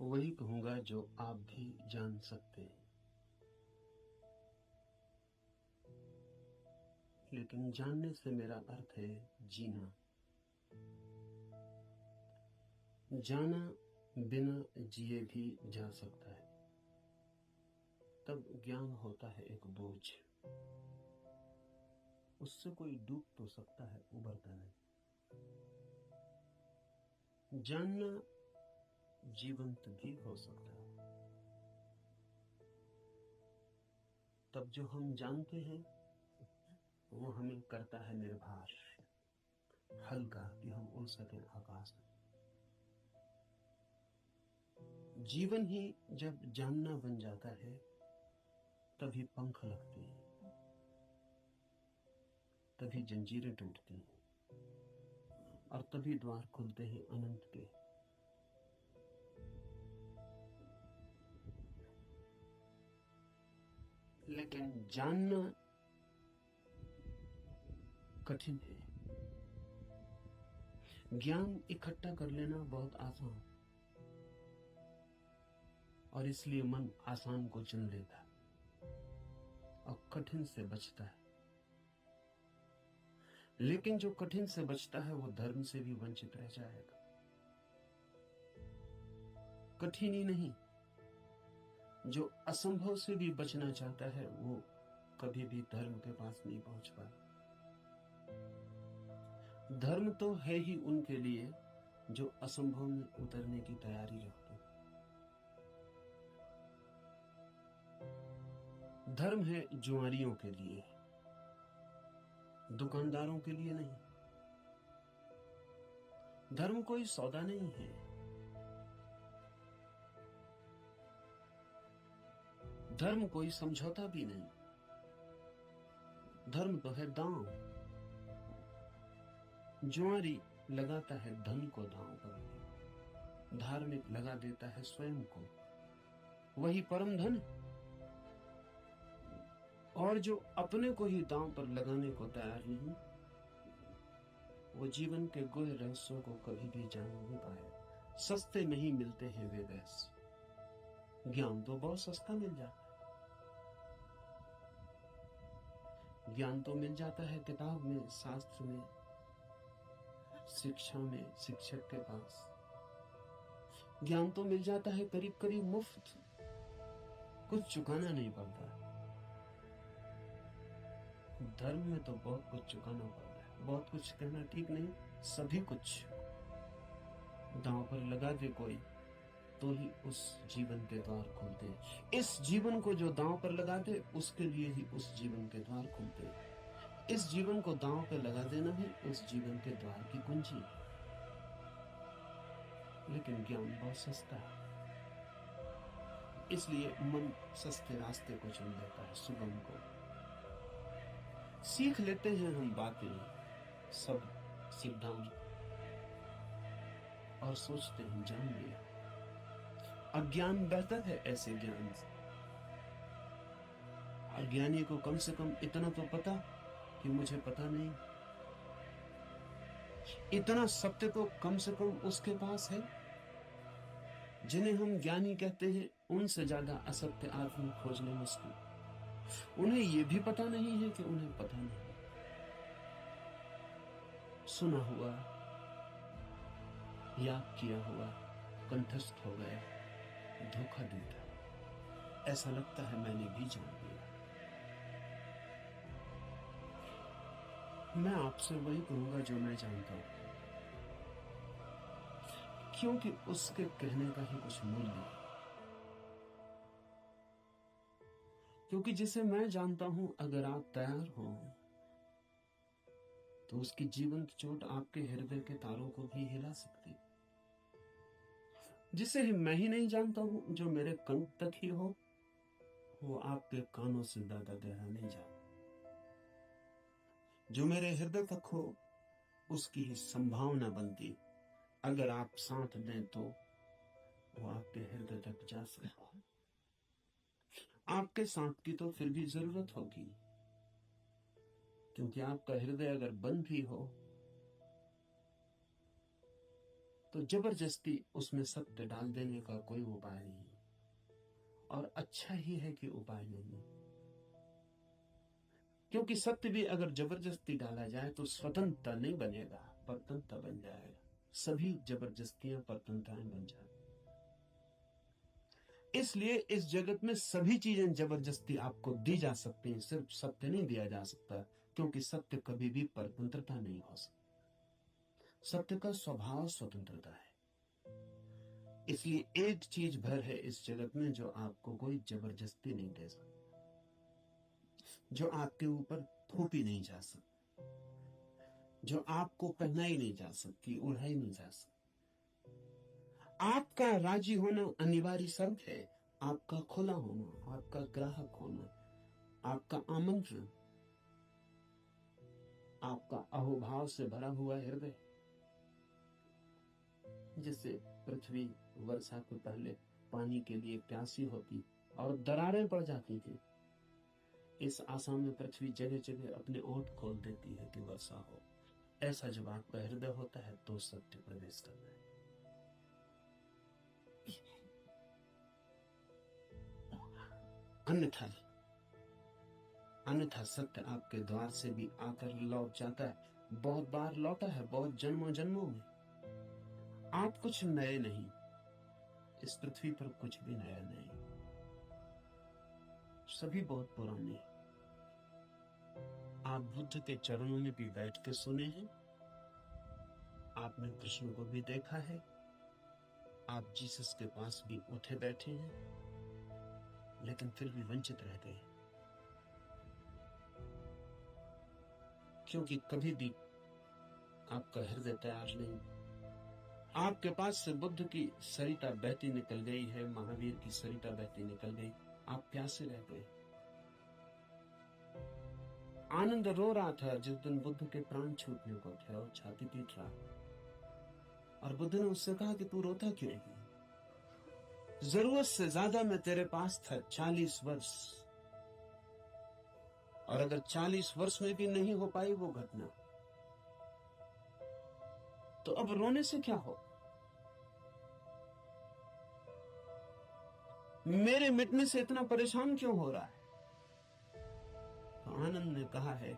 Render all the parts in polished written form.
वही कहूंगा जो आप भी जान सकते हैं, लेकिन जानने से मेरा अर्थ है जीना। जाना बिना जिए भी जा सकता है, तब ज्ञान होता है एक बोझ। उससे कोई डूब तो सकता है, उबरता नहीं। जानना जीवंत भी हो सकता है, तब जो हम जानते हैं वो हमें करता है निर्भर, हल्का, कि हम उड़ सके आकाश में। जीवन ही जब जानना बन जाता है तभी पंख लगते हैं, तभी जंजीरें टूटती हैं और तभी द्वार खुलते हैं अनंत के। लेकिन जानना कठिन है। ज्ञान इकट्ठा कर लेना बहुत आसान, और इसलिए मन आसान को चुन लेता है और कठिन से बचता है। लेकिन जो कठिन से बचता है वो धर्म से भी वंचित रह जाएगा। कठिन ही नहीं, जो असंभव से भी बचना चाहता है वो कभी भी धर्म के पास नहीं पहुंच पाता। धर्म तो है ही उनके लिए जो असंभव में उतरने की तैयारी रखते हैं। धर्म है जुआरियों के लिए, दुकानदारों के लिए नहीं। धर्म कोई सौदा नहीं है। धर्म कोई समझौता भी नहीं। धर्म तो है दांव। जुआरी लगाता है धन को दांव पर, धार्मिक लगा देता है स्वयं को। वही परम धन। और जो अपने को ही दांव पर लगाने को तैयार नहीं, वो जीवन के गुह रहस्यों को कभी भी जान नहीं पाए। सस्ते नहीं मिलते हैं वे रहस्य। ज्ञान तो बहुत सस्ता मिल जाता है। ज्ञान तो मिल जाता है किताब में, शास्त्र में, शिक्षा में, शिक्षक के पास। ज्ञान तो मिल जाता है करीब करीब मुफ्त, कुछ चुकाना नहीं पड़ता। धर्म में तो बहुत कुछ चुकाना पड़ता है। बहुत कुछ कहना ठीक नहीं, सभी कुछ दांव पर लगा दे कोई तो ही उस जीवन के द्वार खुलते हैं। इस जीवन को जो दांव पर लगा दे उसके लिए ही उस जीवन के द्वार खुलते हैं। इस जीवन को दांव पर लगा देना ही उस जीवन के द्वार की कुंजी है। लेकिन ज्ञान बहुत सस्ता है, इसलिए मन सस्ते रास्ते को चुन लेता है, सुगम को। सीख लेते हैं हम बातें, सब सिद्धांत, और सोचते हैं जान लिया। अज्ञान बेहतर है ऐसे ज्ञान से। अज्ञानी को कम से कम इतना तो पता कि मुझे पता नहीं। इतना सत्य तो कम से कम उसके पास है। जिन्हें हम ज्ञानी कहते हैं उनसे ज्यादा असत्य आदमी खोजने मुश्किल। उन्हें यह भी पता नहीं है कि उन्हें पता नहीं। सुना हुआ, याद किया हुआ कंठस्थ हो गया, धोखा देता। ऐसा लगता है मैंने भी जान लिया। मैं आपसे वही कहूंगा जो मैं जानता हूं, क्योंकि उसके कहने का ही कुछ मूल्य है। क्योंकि जिसे मैं जानता हूं, अगर आप तैयार हो तो उसकी जीवंत चोट आपके हृदय के तारों को भी हिला सकती। जिसे मैं ही नहीं जानता हूं, जो मेरे कंठ तक ही हो, वो आपके कानों से ज्यादा गहरा नहीं जाता। जो मेरे हृदय तक हो उसकी ही संभावना बनती, अगर आप साथ दें तो वो आपके हृदय तक जा सकता है। आपके साथ की तो फिर भी जरूरत होगी, क्योंकि आपका हृदय अगर बंद भी हो तो जबरदस्ती उसमें सत्य डाल देने का कोई उपाय नहीं, और अच्छा ही है कि उपाय नहीं, क्योंकि सत्य भी अगर जबरदस्ती डाला जाए तो स्वतंत्रता नहीं बनेगा, परतंत्रता बन जाएगा। सभी जबरदस्तियां परतंत्रताएं बन जाएगी। इसलिए इस जगत में सभी चीजें जबरदस्ती आपको दी जा सकती हैं, सिर्फ सत्य नहीं दिया जा सकता, क्योंकि सत्य कभी भी परतंत्रता नहीं हो सकती। सत्य का स्वभाव स्वतंत्रता है। इसलिए एक चीज भर है इस जगत में जो आपको कोई जबरदस्ती नहीं दे सकता, जो आपके ऊपर थोपी नहीं जा सकती, जो आपको पहनाई नहीं जा सकती, उड़ाई नहीं जा सकती। आपका राजी होना अनिवार्य शर्त है, आपका खुला होना, आपका ग्राहक होना, आपका आमंत्रण, आपका अहोभाव से भरा हुआ हृदय। जैसे पृथ्वी वर्षा के पहले पानी के लिए प्यासी होती और दरारें पड़ जाती थी, इस आशा में पृथ्वी जगह जगह अपने ओंठ खोल देती है कि वर्षा हो। ऐसा जब आपका हृदय होता है तो सत्य प्रवेश करना है। अन्यथा सत्य आपके द्वार से भी आकर लौट जाता है, बहुत बार लौटा है, बहुत जन्मों जन्मों में। आप कुछ नए नहीं, इस पृथ्वी पर कुछ भी नया नहीं, सभी बहुत पुराने। आप बुद्ध के चरणों में भी बैठ के सुने हैं, आपने कृष्ण को भी देखा है, आप जीसस के पास भी उठे बैठे हैं, लेकिन फिर भी वंचित रह गए, क्योंकि कभी भी आपका हृदय तैयार नहीं। आपके पास से बुद्ध की सरिता बहती निकल गई है, महावीर की सरिता बहती निकल गई, आप प्यासे रह गए। आनंद रो रहा था जिस दिन बुद्ध के प्राण छूटने को थे और छाती पीट रहा, और बुद्ध ने उससे कहा कि तू रोता क्यों है? जरूरत से ज्यादा मैं तेरे पास था 40 वर्ष, और अगर 40 वर्ष में भी नहीं हो पाई वो घटना, तो अब रोने से क्या हो? मेरे मिटने से इतना परेशान क्यों हो रहा है? तो आनंद ने कहा है,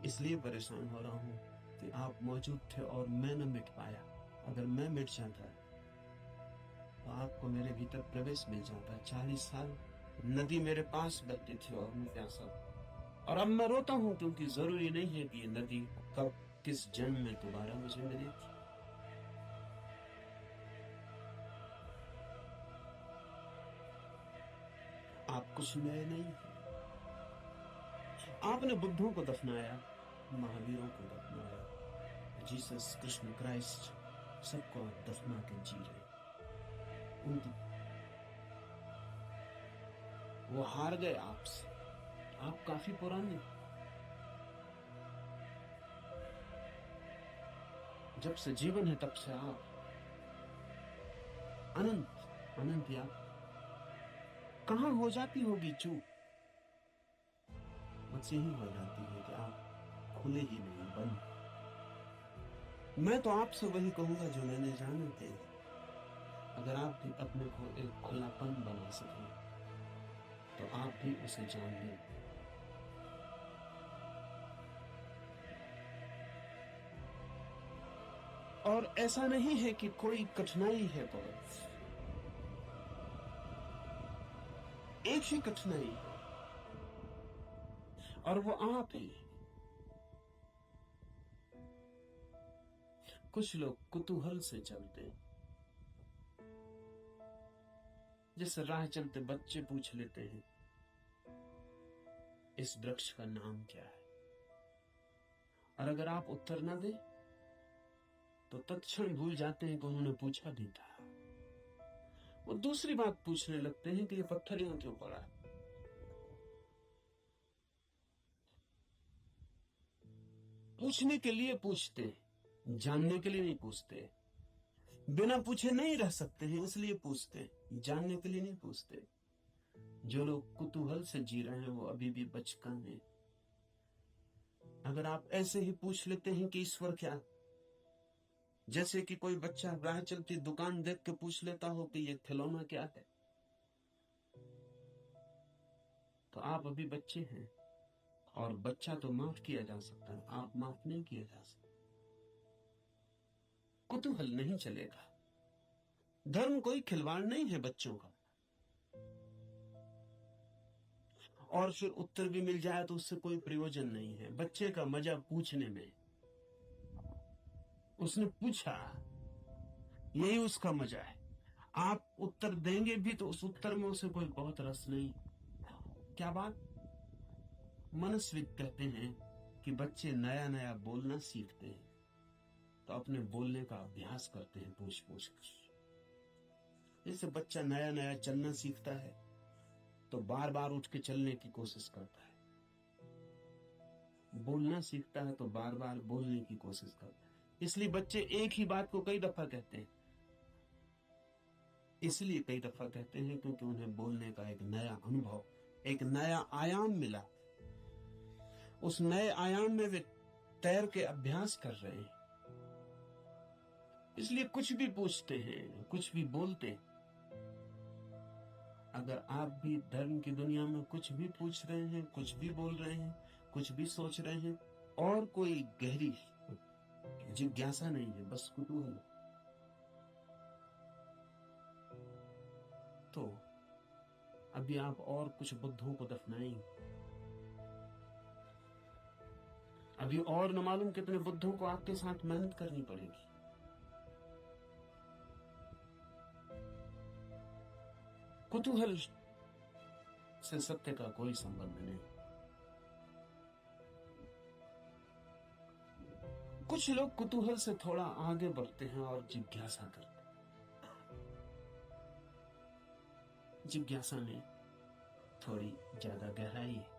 इसलिए परेशान हो रहा हूं कि आप मौजूद थे और मैं न मिट पाया। अगर मैं मिट जाता तो आपको मेरे भीतर प्रवेश मिल जाता। 40 साल नदी मेरे पास बहती थी और मैं प्यासा, और अब मैं रोता हूं क्योंकि जरूरी नहीं है कि ये नदी कब किस जन्म में दोबारा मुझे मिलेगी। आप कुछ नए नहीं हैं। आपने बुद्धों को दफनाया, महावीरों को दफनाया, जीसस कृष्ण क्राइस्ट सबको दफना के जी रहे। उनकी वो हार गए आपसे, आप काफी पुराने। जब से जीवन है तब से आप अनंत अनंत या कहां हो जाती होगी चूक? मुझसे ही हो जाती है कि आप खुले ही नहीं, बंद। मैं तो आपसे वही कहूंगा जो मैंने जाने थे। अगर आप भी अपने को एक खुलापन बना सकें तो आप भी उसे जान लें। और ऐसा नहीं है कि कोई कठिनाई है, बहुत एक ही कठिनाई है, और वो आप हैं। कुछ लोग कुतूहल से चलते, जैसे राह चलते बच्चे पूछ लेते हैं इस वृक्ष का नाम क्या है, और अगर आप उत्तर ना दें तो तत्क्षण भूल जाते हैं कि उन्होंने पूछा भी था। वो दूसरी बात पूछने लगते हैं कि ये पत्थर यहां क्यों पड़ा है। पूछने के लिए पूछते, जानने के लिए नहीं पूछते। बिना पूछे नहीं रह सकते हैं इसलिए पूछते, जानने के लिए नहीं पूछते। जो लोग कुतूहल से जी रहे हैं वो अभी भी बचकान है। अगर आप ऐसे ही पूछ लेते हैं कि ईश्वर क्या, जैसे कि कोई बच्चा राह चलती दुकान देख के पूछ लेता हो कि ये खिलौना क्या है। तो आप अभी बच्चे हैं, और बच्चा तो माफ किया जा सकता है, आप माफ नहीं किया जा सकता। कुतूहल नहीं चलेगा। धर्म कोई खिलवाड़ नहीं है बच्चों का। और फिर उत्तर भी मिल जाए तो उससे कोई प्रयोजन नहीं है। बच्चे का मजा पूछने में, उसने पूछा, यही उसका मजा है। आप उत्तर देंगे भी तो उस उत्तर में उसे कोई बहुत रस नहीं। क्या बात। मनस्विद कहते हैं कि बच्चे नया नया बोलना सीखते हैं तो अपने बोलने का अभ्यास करते हैं पूछ पूछ कर। जैसे बच्चा नया नया चलना सीखता है तो बार बार उठ के चलने की कोशिश करता है, बोलना सीखता है तो बार बार बोलने की कोशिश करता है। इसलिए बच्चे एक ही बात को कई दफा कहते हैं, इसलिए कई दफा कहते हैं क्योंकि उन्हें बोलने का एक नया अनुभव, एक नया आयाम मिला। उस नए आयाम में वे तैर के अभ्यास कर रहे हैं, इसलिए कुछ भी पूछते हैं, कुछ भी बोलते हैं। अगर आप भी धर्म की दुनिया में कुछ भी पूछ रहे हैं, कुछ भी बोल रहे हैं, कुछ भी सोच रहे हैं, और कोई गहरी जिज्ञासा नहीं है, बस कुतूहल, तो अभी आप और कुछ बुद्धों को दफनाएंगे। अभी और न मालूम कितने बुद्धों को आपके साथ मेहनत करनी पड़ेगी। कुतूहल से सत्य का कोई संबंध नहीं। कुछ लोग कुतूहल से थोड़ा आगे बढ़ते हैं और जिज्ञासा करते हैं। जिज्ञासा में थोड़ी ज्यादा गहराई है,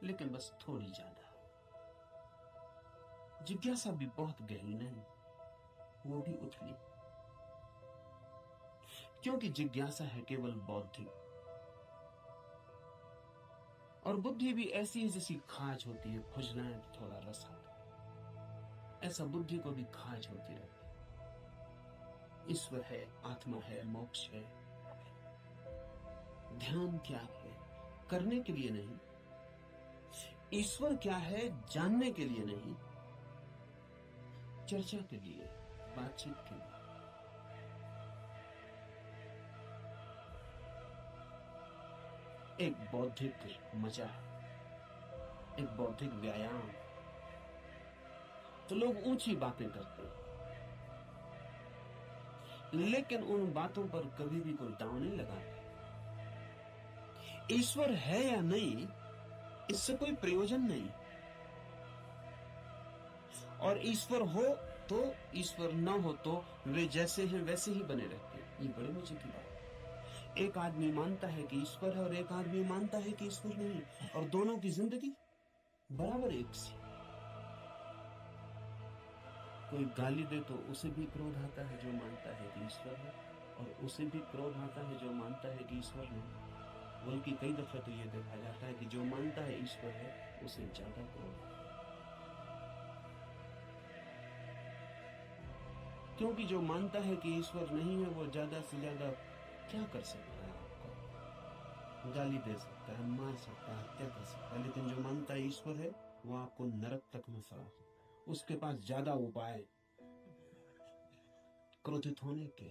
लेकिन बस थोड़ी ज्यादा। जिज्ञासा भी बहुत गहरी नहीं, वो भी उथली, क्योंकि जिज्ञासा है केवल बौद्धिक, और बुद्धि भी ऐसी है जैसी खाज होती है, खुजना है तो थोड़ा रस आता है, ऐसा बुद्धि को भी खाज होती रहती है। ईश्वर है, आत्मा है, मोक्ष है। ध्यान क्या है? करने के लिए नहीं। ईश्वर क्या है? जानने के लिए नहीं, चर्चा के लिए, बातचीत के लिए। एक बौद्धिक मजा है, एक बौद्धिक व्यायाम। तो लोग ऊंची बातें करते हैं, लेकिन उन बातों पर कभी भी कोई दांव नहीं लगाते। ईश्वर है या नहीं, इससे कोई प्रयोजन नहीं। और ईश्वर हो तो, ईश्वर न हो तो वे जैसे हैं वैसे ही बने रहते हैं। ये बड़े मजे की बात है। एक आदमी मानता है कि ईश्वर है और एक आदमी मानता है कि ईश्वर नहीं, और दोनों की जिंदगी बराबर एक सी। कोई गाली दे तो उसे भी क्रोध आता है जो मानता है कि ईश्वर है, और उसे भी क्रोध आता है जो मानता है कि ईश्वर नहीं। बल्कि कई दफा तो यह देखा जाता है कि जो मानता है ईश्वर है उसे ज्यादा क्रोध, क्योंकि जो मानता है कि ईश्वर नहीं है वो ज्यादा से ज्यादा क्या कर सकता है? आपको गाली दे सकता है, मार सकता है, हत्या कर सकता है, लेकिन जो मानता है ईश्वर है वो आपको नरक तक में फंसा सकता है। उसके पास ज्यादा उपाय क्रोधित होने के।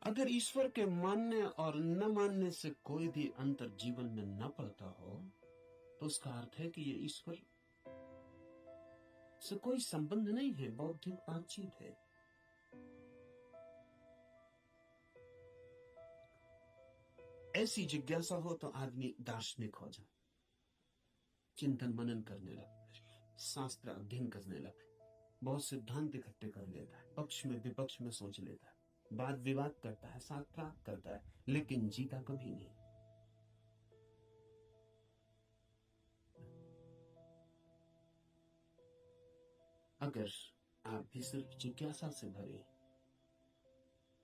अगर ईश्वर के मानने और न मानने से कोई भी अंतर जीवन में न पड़ता हो तो उसका अर्थ है कि ये ईश्वर से कोई संबंध नहीं है, बौद्धिक बातचीत है। ऐसी जिज्ञासा हो तो आदमी दार्शनिक हो जाए, चिंतन मनन करने लगे, शास्त्र अध्ययन करने लगे, बहुत सिद्धांत इकट्ठे कर लेता है, पक्ष में विपक्ष में सोच लेता है, वाद विवाद करता है, साथ प्राप्त करता है, लेकिन जीता कभी नहीं। अगर आप भी सिर्फ जिज्ञासा से भरे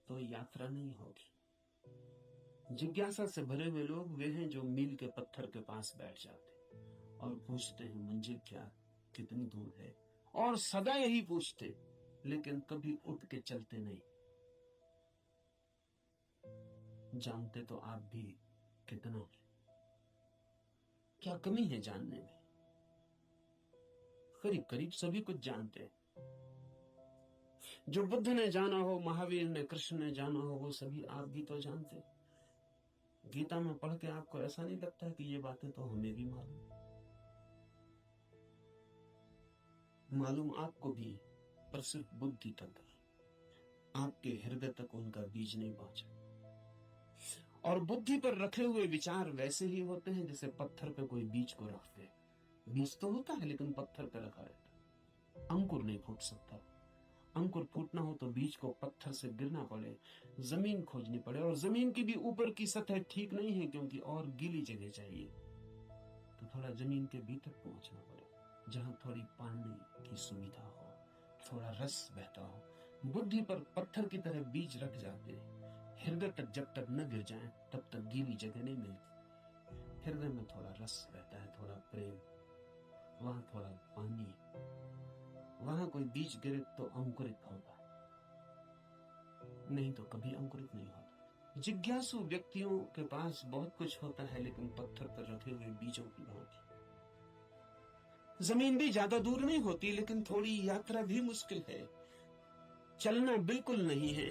तो यात्रा नहीं होगी। जिज्ञासा से भरे हुए लोग वे हैं जो मील के पत्थर के पास बैठ जाते, और पूछते हैं मंजिल क्या, कितनी दूर है, और सदा यही पूछते, लेकिन कभी उठ के चलते नहीं। जानते तो आप भी कितना है, क्या कमी है जानने में? करीब करीब सभी कुछ जानते हैं। जो बुद्ध ने जाना हो, महावीर ने, कृष्ण ने जाना हो, वो सभी आप भी तो जानते। गीता में पढ़ के आपको ऐसा नहीं लगता कि ये बातें तो हमें भी मालूम आपको भी, पर सिर्फ बुद्धि तक, आपके हृदय तक उनका बीज नहीं पहुंचा। और बुद्धि पर रखे हुए विचार वैसे ही होते हैं जैसे पत्थर पे कोई बीज को रखते हैं। बीज तो होता है लेकिन पत्थर पे रखा रहता, अंकुर नहीं फूट सकता। अंकुर फूटना हो तो बीज को पत्थर से गिरना पड़े, जमीन खोजनी पड़े, और जमीन की भी ऊपर की सतह ठीक नहीं है क्योंकि और गीली जगह चाहिए, तो थोड़ा जमीन के भीतर पहुंचना पड़े जहां थोड़ी पानी की सुविधा हो, थोड़ा रस बहता हो। बुद्धि पर पत्थर की तरह बीज रख जाते हैं, हृदय तक जब तक न गिर जाए तब तक गीली जगह नहीं मिलती। हृदय में थोड़ा रस बहता है, थोड़ा प्रेम, वहां थोड़ा पानी, वहां कोई बीज गिरे तो अंकुरित होता है, नहीं तो कभी अंकुरित नहीं होता। जिज्ञासु व्यक्तियों के पास बहुत कुछ होता है लेकिन पत्थर पर रखे हुए बीजों की भांति। जमीन भी ज्यादा दूर नहीं होती लेकिन थोड़ी यात्रा भी मुश्किल है, चलना बिल्कुल नहीं है,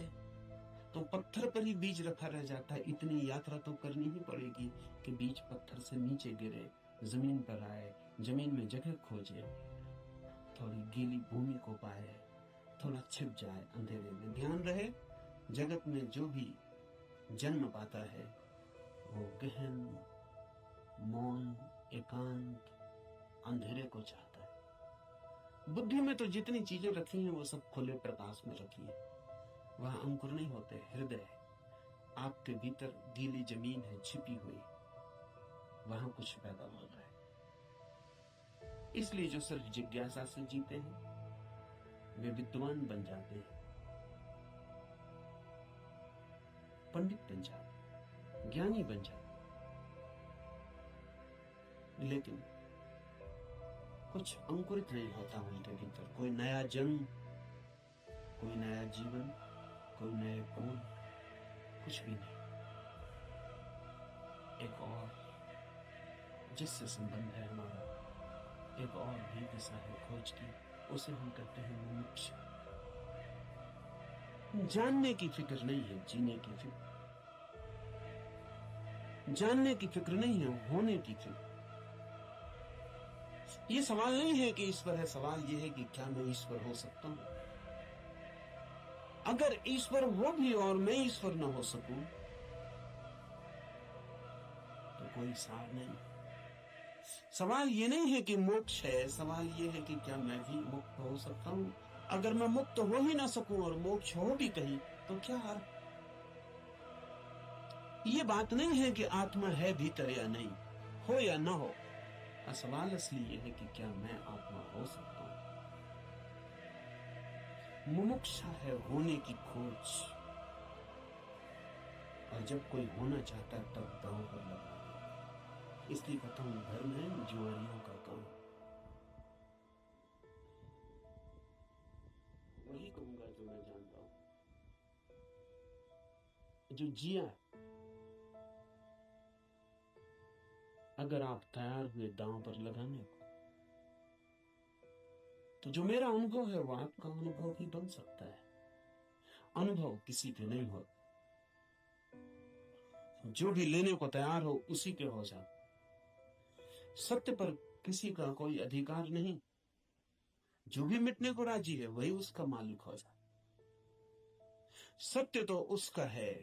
तो पत्थर पर ही बीज रखा रह जाता है। इतनी यात्रा तो करनी ही पड़ेगी कि बीज पत्थर से नीचे गिरे, जमीन पर आए, जमीन में जगह खोजे, थोड़ी गीली भूमि को पाए, थोड़ा छिप जाए अंधेरे में। ध्यान रहे, जगत में जो भी जन्म पाता है वो गहन, मौन, एकांत, अंधेरे को चाहता है। बुद्धि में तो जितनी चीजें रखी हैं वो सब खुले प्रकाश में रखी है, वहां अंकुर नहीं होते। हृदय है, आपके भीतर गीली जमीन है छिपी हुई, वहां कुछ पैदा हो रहा है। इसलिए जो सिर्फ जिज्ञासा से जीते हैं वे विद्वान बन जाते हैं, पंडित बन जाते, ज्ञानी बन जाते, लेकिन कुछ अंकुरित नहीं होता उनके भीतर। कोई नया जन्म, कोई नया जीवन, कोई नए गुण, कुछ भी नहीं। एक और जिससे संबंध है हमारा, एक और भी दिशा है खोज की, उसे हम कहते हैं मुमुक्षा। जानने की फिक्र नहीं है, जीने की फिक्र। जानने की फिक्र नहीं है, होने की फिक्र। ये सवाल नहीं है कि ईश्वर है, सवाल ये है कि क्या मैं ईश्वर हो सकता हूं। अगर ईश्वर हो भी और मैं ईश्वर न हो सकूं तो कोई सार नहीं। सवाल ये नहीं है कि मोक्ष है, सवाल ये है कि क्या मैं भी मुक्त हो सकता हूं। अगर मैं मुक्त हो ही ना सकूं और मोक्ष हो भी कहीं तो क्या अर्थ? ये बात नहीं है कि आत्मा है भीतर या नहीं, हो या ना हो। सवाल असली ये है कि क्या मैं आत्मा हो सकता हूं। मुमुक्षा है होने की खोज, और जब कोई होना चाहता है तब दांव पर लगा। इसलिए कहता हूं धर्म है जुआरियों का काम। वही कहूंगा जो मैं जानता हूं, जो जिया। अगर आप तैयार हुए दांव पर लगाने को, तो जो मेरा अनुभव है वो आपका अनुभव भी बन सकता है। अनुभव किसी के नहीं हो, जो भी लेने को तैयार हो उसी के हो जाता। सत्य पर किसी का कोई अधिकार नहीं, जो भी मिटने को राजी है वही उसका मालिक हो जाता। सत्य तो उसका है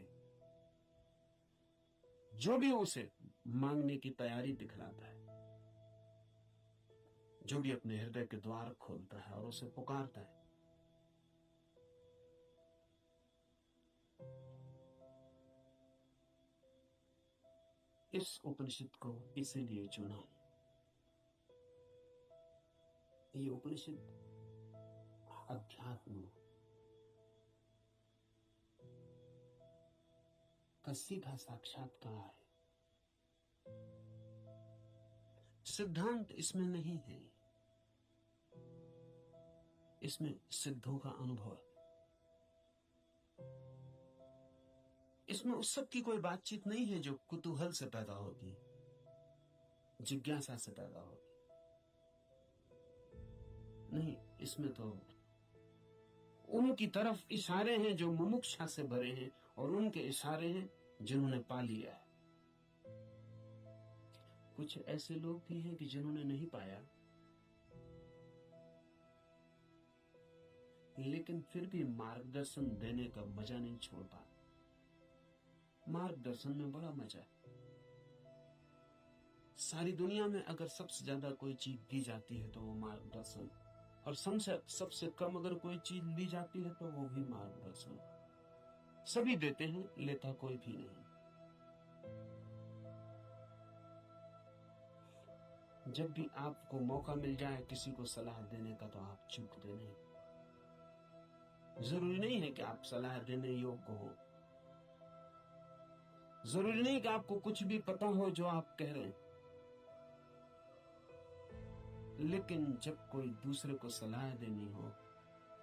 जो भी उसे मांगने की तैयारी दिखलाता है, जो भी अपने हृदय के द्वार खोलता है और उसे पुकारता है। इस उपनिषद को इसीलिए चुना। ये उपनिषद अध्यात्म का सीधा साक्षात्कार है। सिद्धांत इसमें नहीं है, इसमें सिद्धों का अनुभव है। इसमें उस सब की कोई बातचीत नहीं है जो कुतूहल से पैदा होगी, जिज्ञासा से पैदा होगी। नहीं, इसमें तो उनकी तरफ इशारे हैं जो मुमुक्षा से भरे हैं, और उनके इशारे हैं जिन्होंने पा लिया है। कुछ ऐसे लोग भी हैं कि जिन्होंने नहीं पाया, लेकिन फिर भी मार्गदर्शन देने का मजा नहीं छोड़ पा। मार्गदर्शन में बड़ा मजा है। सारी दुनिया में अगर सबसे ज्यादा कोई चीज दी जाती है तो वो मार्गदर्शन, और सबसे कम अगर कोई चीज दी जाती है तो वो भी मार्गदर्शन। सभी देते हैं, लेता कोई भी नहीं। जब भी आपको मौका मिल जाए किसी को सलाह देने का तो आप चूकते नहीं। जरूरी नहीं है कि आप सलाह देने योग्य हो, जरूरी नहीं कि आपको कुछ भी पता हो जो आप कह रहे हैं, लेकिन जब कोई दूसरे को सलाह देनी हो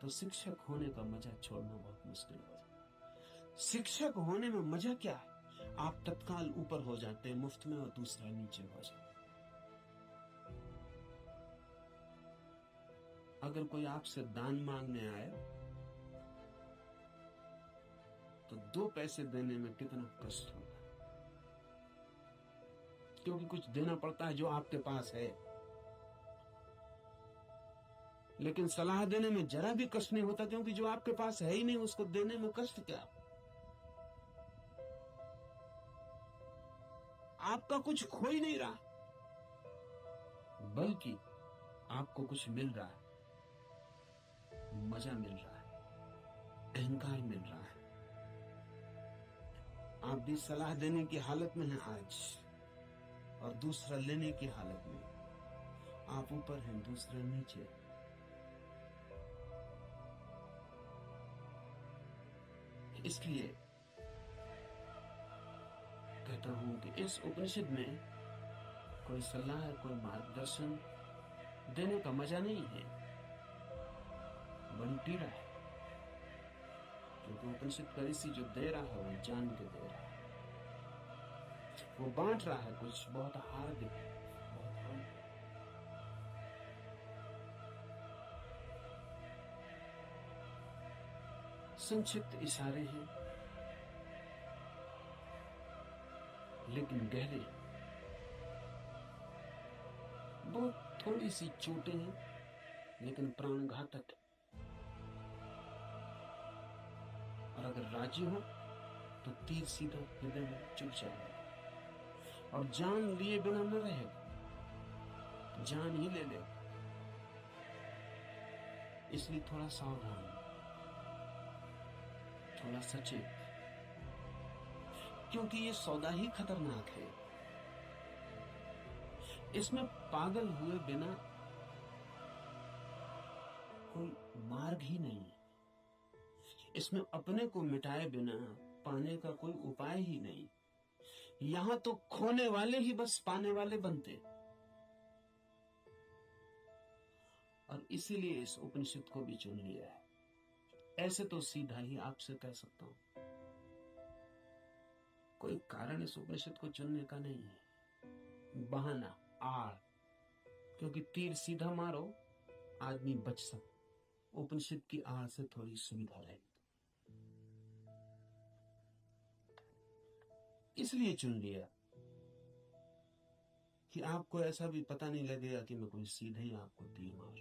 तो शिक्षक होने का मजा छोड़ना बहुत मुश्किल हो जाता। शिक्षक होने में मजा क्या है? आप तत्काल ऊपर हो जाते हैं मुफ्त में और दूसरा नीचे हो जाता। अगर कोई आपसे दान मांगने आए तो 2 पैसे देने में कितना कष्ट होगा, क्योंकि कुछ देना पड़ता है जो आपके पास है। लेकिन सलाह देने में जरा भी कष्ट नहीं होता, क्योंकि जो आपके पास है ही नहीं उसको देने में कष्ट क्या। आपका कुछ खो ही नहीं रहा, बल्कि आपको कुछ मिल रहा है, मजा मिल रहा है, अहंकार मिल रहा है। आप भी सलाह देने की हालत में हैं आज, और दूसरा लेने की हालत में। आप ऊपर हैं, दूसरा नीचे। इसलिए कहता हूं कि इस उपनिषद में कोई सलाह, कोई मार्गदर्शन देने का मजा नहीं है, बड़ी पीड़ा है। क्योंकि उपनिषद का ऋषि जो दे रहा है वो जान के दे रहा है, वो बांट रहा है कुछ बहुत हार्दिक, बहुत संक्षिप्त इशारे हैं, लेकिन गहरे। बहुत थोड़ी सी चोटें हैं, लेकिन प्राणघातक। और अगर राजी हो तो तीर सीधा हृदय में चुभ जाएगा, और जान लिए बिना न रहेगा, जान ही ले लेगा। इसलिए थोड़ा सावधान, थोड़ा सचेत, क्योंकि ये सौदा ही खतरनाक है। इसमें पागल हुए बिना कोई मार्ग ही नहीं, इसमें अपने को मिटाए बिना पाने का कोई उपाय ही नहीं। यहां तो खोने वाले ही बस पाने वाले बनते। और इसीलिए इस उपनिषद को भी चुन लिया है। ऐसे तो सीधा ही आपसे कह सकता हूं, कोई कारण इस उपनिषद को चुनने का नहीं है, बहाना, आड़। क्योंकि तीर सीधा मारो आदमी बच सकता, उपनिषद की आड़ से थोड़ी सुविधा रहेगी, इसलिए चुन लिया कि आपको ऐसा भी पता नहीं लगेगा कि मैं कोई सीधे ही आपको तीर मार,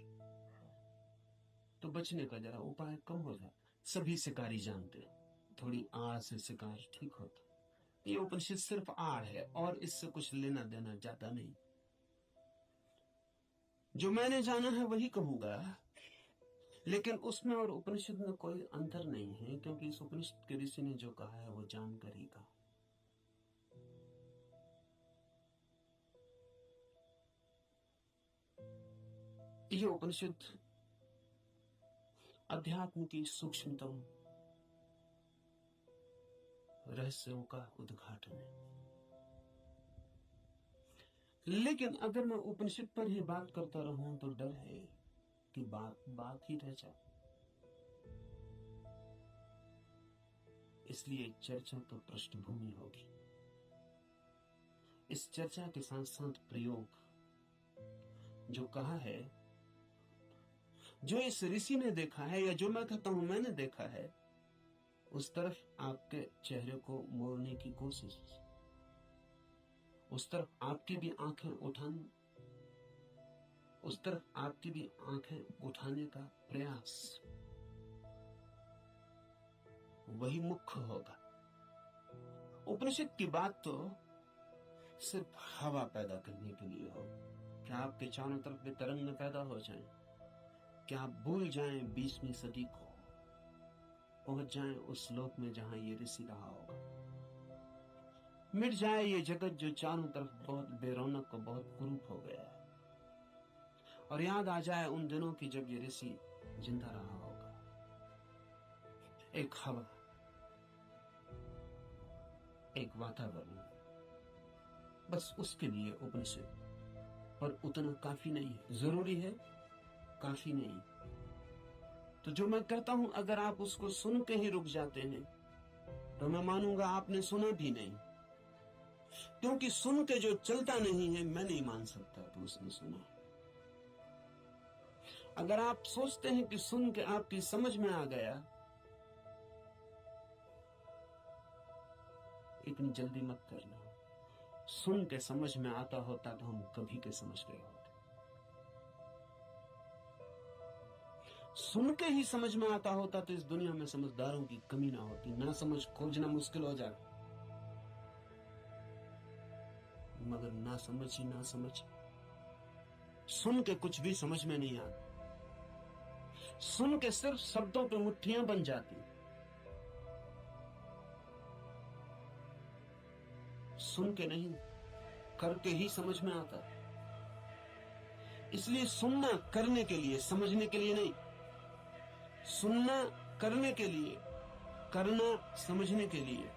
तो बचने का जरा उपाय कम हो जाए। सभी शिकारी जानते हैं थोड़ी आड़ से शिकार ठीक होता। ये उपनिषद सिर्फ आड़ है, और इससे कुछ लेना देना ज्यादा नहीं। जो मैंने जाना है वही कहूंगा, लेकिन उसमें और उपनिषद में कोई अंतर नहीं है, क्योंकि इस उपनिषद के ऋषि ने जो कहा है वो जानकर ही कहा। यह उपनिषद अध्यात्म की सूक्ष्मतम रहस्यों का उद्घाटन है। लेकिन अगर मैं उपनिषद पर ही बात करता रहूं तो डर है कि बात ही रह जाए। इसलिए चर्चा तो पृष्ठभूमि होगी। इस चर्चा के साथ साथ प्रयोग जो कहा है, जो इस ऋषि ने देखा है, या जो मैं कहता हूं मैंने देखा है, उस तरफ आपके चेहरे को मोड़ने की कोशिश, उस तरफ आपकी भी आंखें उठाने, उस तरफ आपकी भी आंखें उठाने का प्रयास, वही मुख्य होगा। उपनिषद की बात तो सिर्फ हवा पैदा करने के लिए हो, क्या आपके चारों तरफ भी तरंग में पैदा हो जाएं, क्या आप भूल जाएं 20वीं सदी को, पहुंच जाएं उस लोक में जहां ये ऋषि रहा होगा, मिट जाए ये जगत जो चारों तरफ बहुत बेरौनक और बहुत कुरूप हो गया है, और याद आ जाए उन दिनों की जब ये ऋषि जिंदा रहा होगा। एक हवा, एक वातावरण, बस उसके लिए उपनिषद, पर उतना काफी नहीं है। जरूरी है, काफी नहीं। तो जो मैं कहता हूं, अगर आप उसको सुन के ही रुक जाते हैं तो मैं मानूंगा आपने सुना भी नहीं, क्योंकि सुन के जो चलता नहीं है मैं नहीं मान सकता तो उसने सुना। अगर आप सोचते हैं कि सुन के आपकी समझ में आ गया, इतनी जल्दी मत करना। सुन के समझ में आता होता तो हम कभी के समझ गए होते। सुन के ही समझ में आता होता तो इस दुनिया में समझदारों की कमी ना होती, ना समझ खोजना मुश्किल हो जाए। मगर ना समझ ही ना समझ, सुन के कुछ भी समझ में नहीं आता। सुन के सिर्फ शब्दों पे मुट्ठियां बन जाती, सुन के नहीं, करके ही समझ में आता। इसलिए सुनना करने के लिए, समझने के लिए नहीं। सुनना करने के लिए, करना समझने के लिए।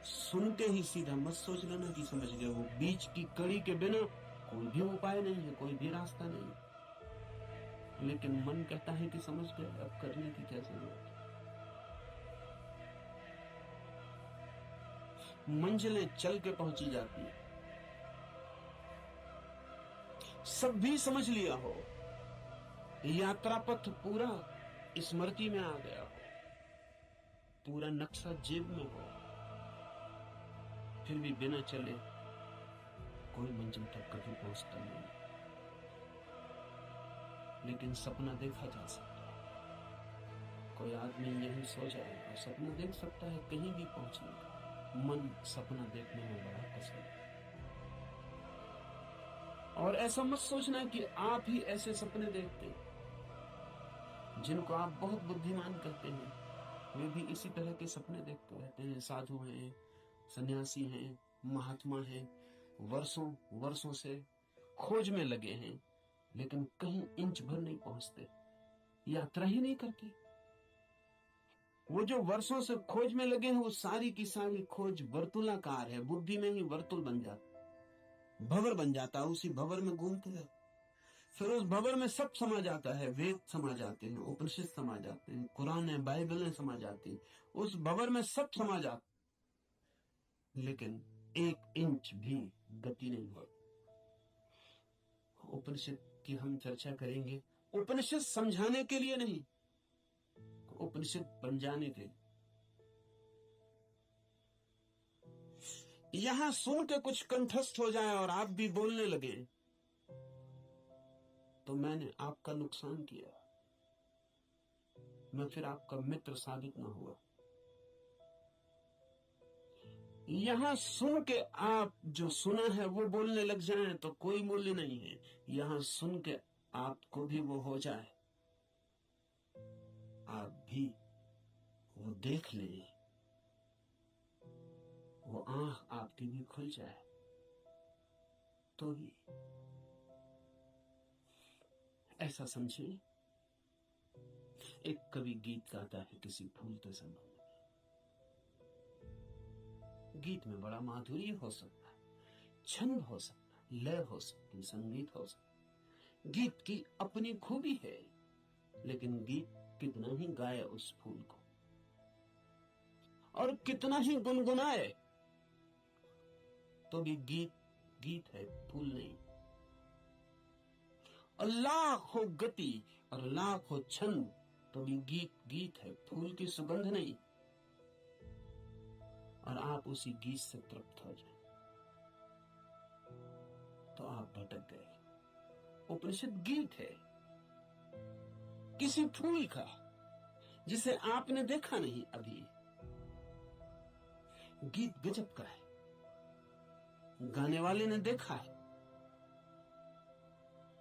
सुन के ही सीधा मत सोच लेना कि समझ गए हो। बीच की कड़ी के बिना कोई भी उपाय नहीं है, कोई भी रास्ता नहीं। लेकिन मन कहता है कि समझ गए, अब करने की क्या जरूरत है। मंजिलें चल के पहुंची जाती है। सब भी समझ लिया हो, यात्रा पथ पूरा स्मृति में आ गया हो, पूरा नक्शा जेब में हो, फिर भी बिना चले कोई मंजिल तक कभी पहुंचता नहीं। लेकिन सपना देखा जा सकता है। कोई आदमी यही सो जाएगा, सपना देख सकता है कहीं भी पहुंचने का। मन सपना देखने में बड़ा पसंद है। और ऐसा मत सोचना कि आप ही ऐसे सपने देखते हैं। जिनको आप बहुत बुद्धिमान कहते हैं, वे भी इसी तरह के सपने देखते रहते हैं। साधु हैं, सन्यासी हैं, महात्मा हैं, वर्षों वर्षों से खोज में लगे हैं, लेकिन कहीं इंच भर नहीं पहुंचते, यात्रा ही नहीं करती। वो जो वर्षों से खोज में लगे हैं, वो सारी की सारी खोज वर्तुलाकार है। बुद्धि में ही वर्तुल बन जाता, भंवर बन जाता, उसी भंवर में घूमते हैं। फिर उस भंवर में सब समा जाता है। वेद समा जाते हैं, उपनिषद समा जाते हैं, कुरान है, बाइबलें समा जाती हैं। उस भंवर में सब समा जाता, लेकिन एक इंच भी गति नहीं होती। उपनिषद की हम चर्चा करेंगे, उपनिषद समझाने के लिए नहीं, उपनिषद बन जाने के लिए। यहां सुन के कुछ कंठस्थ हो जाए और आप भी बोलने लगे तो मैंने आपका नुकसान किया, मैं फिर आपका मित्र साबित ना हुआ। यहां सुन के आप जो सुना है वो बोलने लग जाएं तो कोई मूल्य नहीं है। यहां सुन के आपको भी वो हो जाए, आप भी वो देख लें, वो आंख आपकी भी खुल जाए, तो ही ऐसा समझे। एक कवि गीत गाता है किसी फूल के संबंध में। गीत में बड़ा माधुर्य हो सकता है, छंद हो सकता है, लय हो सकती, संगीत हो सकती। गीत की अपनी खूबी है, लेकिन गीत कितना ही गाए उस फूल को और कितना ही गुनगुनाए, तो भी गीत गीत है, फूल नहीं। और लाख हो गति और लाख हो छंद, तो भी गीत गीत है, फूल की सुगंध नहीं। और आप उसी गीत से तृप्त हो जाए तो आप भटक गए। उपनिषद गीत है किसी फूल का जिसे आपने देखा नहीं अभी। गीत गजब का है, गाने वाले ने देखा है,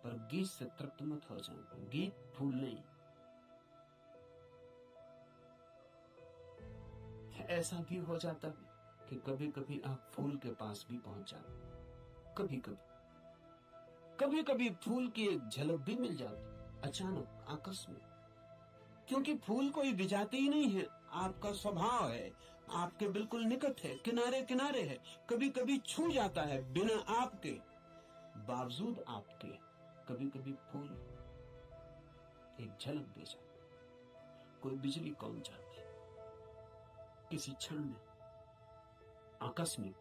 पर गीत से तृप्त मत हो जाना। गीत फूल नहीं। ऐसा भी हो जाता है कि कभी कभी आप फूल के पास भी पहुंच जाते, कभी कभी फूल की एक झलक भी मिल जाती, अचानक, आकस्मिक। क्योंकि फूल कोई बिजाते ही नहीं है, आपका स्वभाव है, आपके बिल्कुल निकट है, किनारे किनारे है, कभी कभी छू जाता है बिना आपके, बावजूद आपके। कभी कभी फूल एक झलक दे जाता, कोई बिजली कौन जाती, किसी क्षण में आकस्मिक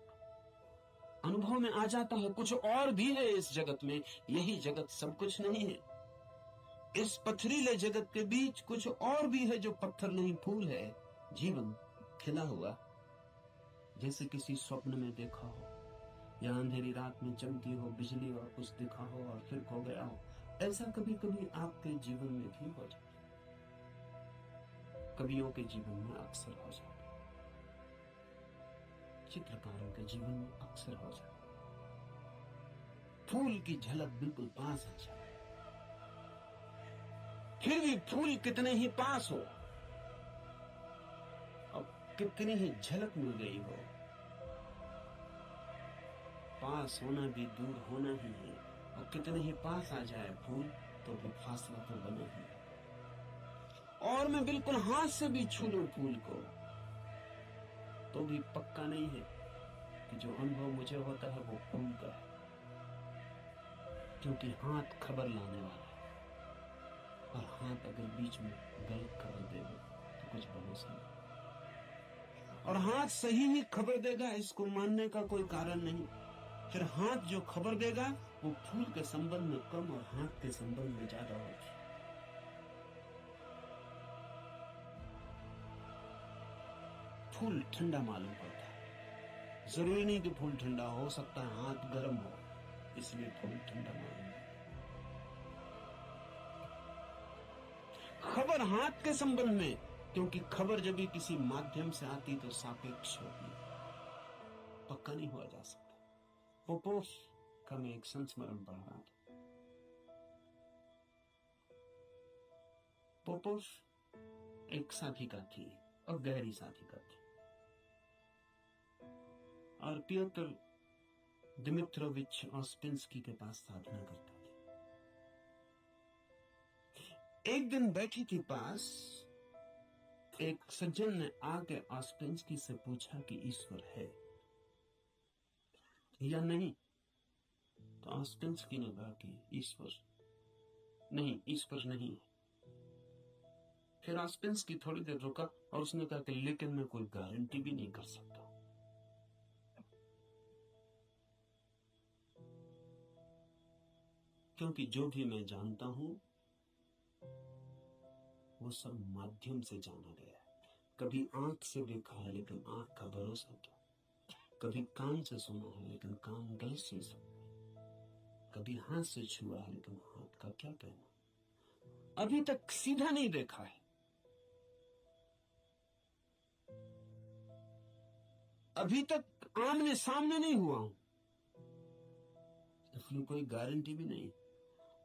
अनुभव में आ जाता है। कुछ और भी है इस जगत में, यही जगत सब कुछ नहीं है। इस पथरीले जगत के बीच कुछ और भी है जो पत्थर नहीं, फूल है, जीवन खिला हुआ, जैसे किसी स्वप्न में देखा हो, या अंधेरी रात में चमकी हो बिजली और कुछ दिखा हो और फिर खो गया हो। ऐसा कभी कभी आपके जीवन में भी हो जाता, कवियों के जीवन में अक्सर हो जाता, चित्रकारों के जीवन में अक्सर हो जाता। फूल की झलक बिल्कुल पास आ जाए, फिर भी फूल कितने ही पास हो और कितनी ही झलक मिल गई हो, पास होना भी दूर होना ही है। और कितने ही पास आ जाए फूल, तो भी फासला तो बना ही। और मैं बिल्कुल हाथ से भी छू लूं फूल को, तो भी पक्का नहीं है कि जो अनुभव मुझे होता है वो फूल का है, क्योंकि हाथ खबर लाने वाला है, और हाथ अगर बीच में गलत खबर दे दे तो कुछ भरोसा नहीं। और हाथ सही ही खबर देगा, इसको मानने का कोई कारण नहीं। फिर हाथ जो खबर देगा वो फूल के संबंध में कम और हाथ के संबंध में ज्यादा होगी। फूल ठंडा मालूम पड़ता है, जरूरी नहीं कि फूल ठंडा हो सकता है हाथ गर्म हो, इसलिए फूल ठंडा मालूम। खबर हाथ के संबंध में, क्योंकि खबर जब भी किसी माध्यम से आती तो सापेक्ष होती, पक्का नहीं हुआ जा सकता। पोपोफ का मैं एक संस्मरण पढ़ रहा था। पोपोफ एक साधिका थी और गहरी साधिका थी, और पियोत्र दिमित्रोविच ऑस्पेंस्की के पास साधना करता था। एक दिन बैठी थी पास, एक सज्जन ने आके ऑस्पेंस्की से पूछा कि ईश्वर है या नहीं। तो ऑस्पेंस्की ने कहा कि ईश्वर नहीं। फिर ऑस्पेंस्की थोड़ी देर रुका और उसने कहा कि लेकिन मैं कोई गारंटी भी नहीं कर सकता। क्योंकि जो भी मैं जानता हूं वो सब माध्यम से जाना गया है। कभी आंख से देखा है लेकिन आंख का भरोसा क्या, कभी कान से सुना है लेकिन कान गलत सुन सकता है, कभी हाथ से छुआ है लेकिन हाथ का क्या कहना। अभी तक सीधा नहीं देखा है, अभी तक आमने सामने नहीं हुआ हूं, इसलिए कोई गारंटी भी नहीं।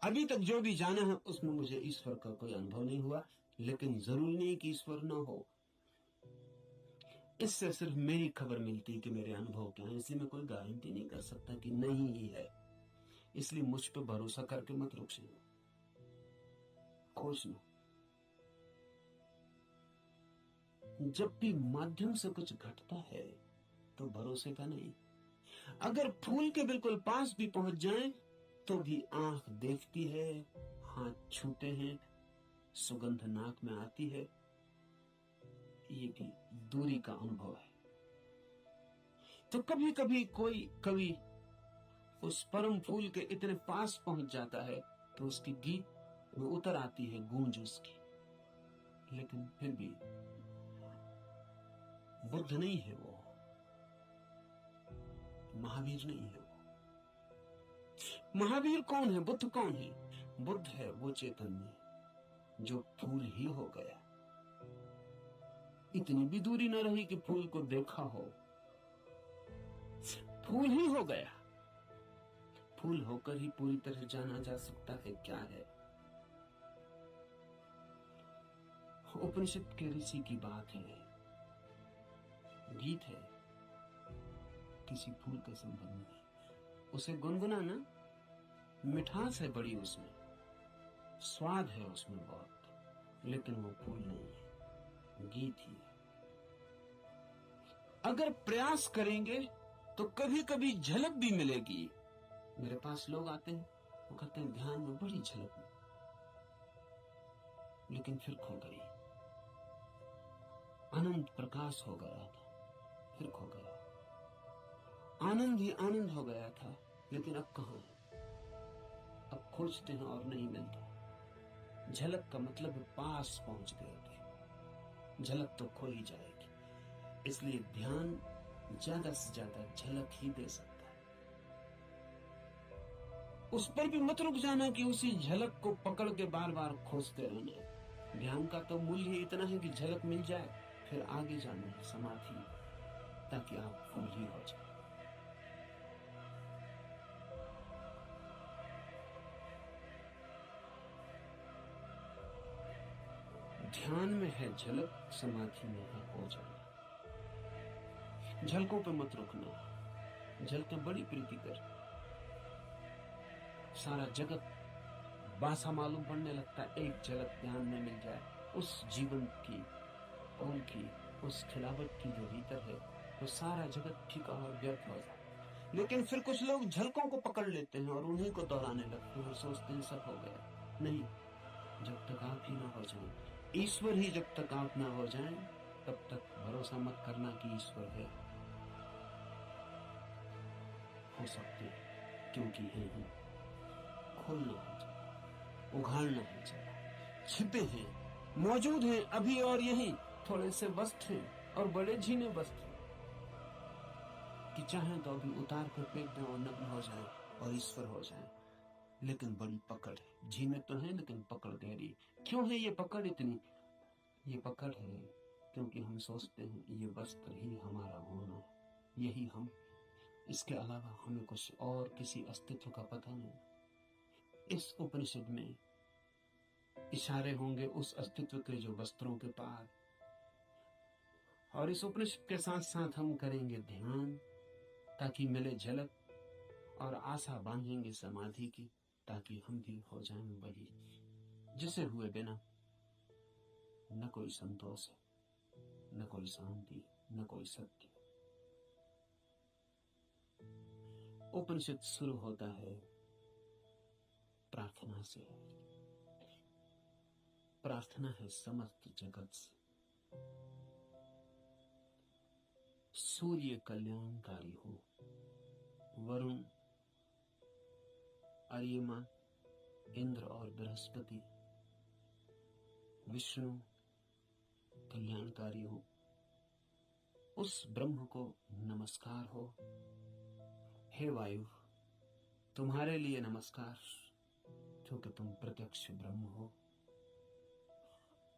अभी तक जो भी जाना है उसमें मुझे ईश्वर का कोई अनुभव नहीं हुआ, लेकिन जरूरी नहीं कि ईश्वर न हो। इससे सिर्फ मेरी खबर मिलती है कि मेरे अनुभव क्या है, इसलिए मैं कोई गारंटी नहीं कर सकता कि नहीं ही है। इसलिए मुझ पर भरोसा करके मत रुक जाना, खोजना। जब भी माध्यम से कुछ घटता है तो भरोसे का नहीं, अगर फूल के बिल्कुल पास भी पहुंच जाएं तो भी आंख देखती है, हाथ छूते हैं, सुगंध नाक में आती है, ये भी दूरी का अनुभव है। तो कभी कभी कोई कवि उस परम फूल के इतने पास पहुंच जाता है तो उसकी गीत में उतर आती है गूंज उसकी, लेकिन फिर भी बुद्ध नहीं है वो, महावीर नहीं है वो। महावीर कौन है, बुद्ध कौन है? बुद्ध है वो चैतन्य जो फूल ही हो गया। इतनी भी दूरी न रही कि फूल को देखा हो, फूल ही हो गया। फूल होकर ही पूरी तरह जाना जा सकता है क्या है। उपनिषद के ऋषि की बात है, गीत है किसी फूल के संबंध में, उसे गुनगुनाना, मिठास है बड़ी उसमें, स्वाद है उसमें बहुत, लेकिन वो फूल नहीं है, गीत ही है। अगर प्रयास करेंगे तो कभी कभी झलक भी मिलेगी। मेरे पास लोग आते हैं, वो कहते हैं ध्यान में बड़ी झलक में, लेकिन फिर खो गई। अनंत प्रकाश हो गया था, फिर खो गया। आनंद ही आनंद हो गया था, लेकिन अब कहाँ है? अब खोजते हैं और नहीं मिलता। झलक का मतलब पास पहुंच गए थे, झलक तो खो ही जाएगी। इसलिए ध्यान ज्यादा से ज्यादा झलक ही दे सकता है। उस पर भी मत रुक जाना कि उसी झलक को पकड़ के बार बार खोजते रहना। ध्यान का तो मूल्य ही इतना है कि झलक मिल जाए, फिर आगे जाना है समाधि, ताकि आप फूल ही हो जाए। ध्यान में है झलक, समाधि में है हो जाना। झलकों पे मत रुकना। झलकें बड़ी प्रीतिकर, सारा जगत बासा मालूम पड़ने लगता है। एक झलक ध्यान में मिल जाए उस जीवन की, फूल की, उस खिलावट की जो भीतर है, तो सारा जगत फीका और व्यर्थ हो जाए। लेकिन फिर कुछ लोग झलकों को पकड़ लेते हैं और उन्हीं को दोहराने लगते हैं और सोचते हैं सब हो गया। नहीं, जब तक आप ही ना हो जाएं, ईश्वर ही जब तक आप ना हो जाएं, तब तक भरोसा मत करना कि ईश्वर है। हो सकते हैं, क्योंकि है ही। खोलना है, उघाड़ना है, छिपे हैं, मौजूद हैं अभी और यहीं। थोड़े से वस्त्र हैं और बड़े झीने वस्त्र कि चाहें तो अभी उतार कर फेंक दें और नग्न हो जाए और ईश्वर हो जाए। लेकिन बड़ी पकड़ है। झीने तो हैं लेकिन पकड़ गहरी। क्यों है ये पकड़ इतनी? ये पकड़ है क्योंकि हम सोचते हैं ये वस्त्र ही हमारा होना है, यही हम, इसके अलावा हमें कुछ और किसी अस्तित्व का पता नहीं। इस उपनिषद में इशारे होंगे उस अस्तित्व के जो वस्त्रों के पार, और इस उपनिषद के साथ साथ हम करेंगे ध्यान ताकि मिले झलक, और आशा बांधेंगे समाधि की ताकि हम भी हो जाएं वही जिसे हुए बिना न कोई संतोष है, न कोई शांति, न कोई सत्य। उपनिषद शुरू होता है प्रार्थना से। प्रार्थना है समस्त जगत से। सूर्य कल्याणकारी हो, वरुण, अर्यमा, इंद्र और बृहस्पति, विष्णु कल्याणकारी हो, उस ब्रह्म को नमस्कार हो। हे वायु, तुम्हारे लिए नमस्कार, क्योंकि तुम प्रत्यक्ष ब्रह्म हो।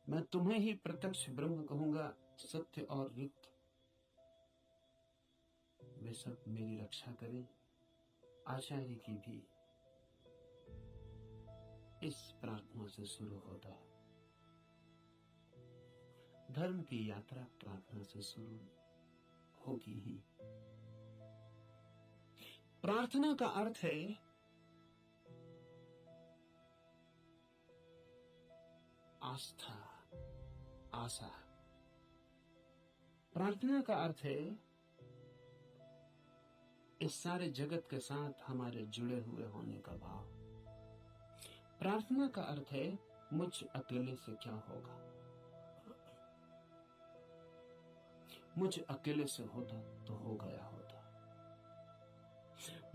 मैं तुम्हें ही प्रत्यक्ष ब्रह्म कहूंगा। सत्य और रिक्त वे सब मेरी रक्षा करें। आचार्य की भी इस प्रार्थना से शुरू होता है। धर्म की यात्रा प्रार्थना से शुरू होगी ही। प्रार्थना का अर्थ है आस्था, आशा। प्रार्थना का अर्थ है इस सारे जगत के साथ हमारे जुड़े हुए होने का भाव। प्रार्थना का अर्थ है मुझ अकेले से क्या होगा, मुझ अकेले से होता तो हो गया होता,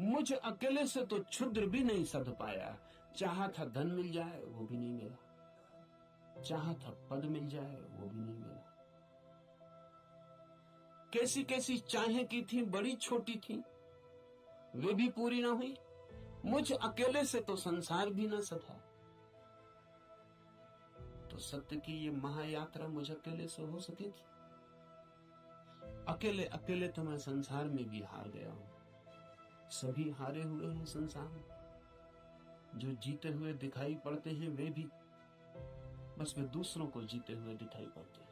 मुझ अकेले से तो क्षुद्र भी नहीं सध पाया। चाहा था धन मिल जाए वो भी नहीं मिला, चाहा था पद मिल जाए वो भी नहीं मिला। कैसी कैसी चाहें की थी, बड़ी छोटी थी, वे भी पूरी ना हुई। मुझ अकेले से तो संसार भी ना सधा। तो सत्य की ये महायात्रा मुझ अकेले से हो सकेगी? अकेले अकेले तो मैं संसार में भी हार गया हूं। सभी हारे हुए हैं संसार में। जो जीते हुए दिखाई पड़ते हैं वे भी बस वे दूसरों को जीते हुए दिखाई पड़ते हैं,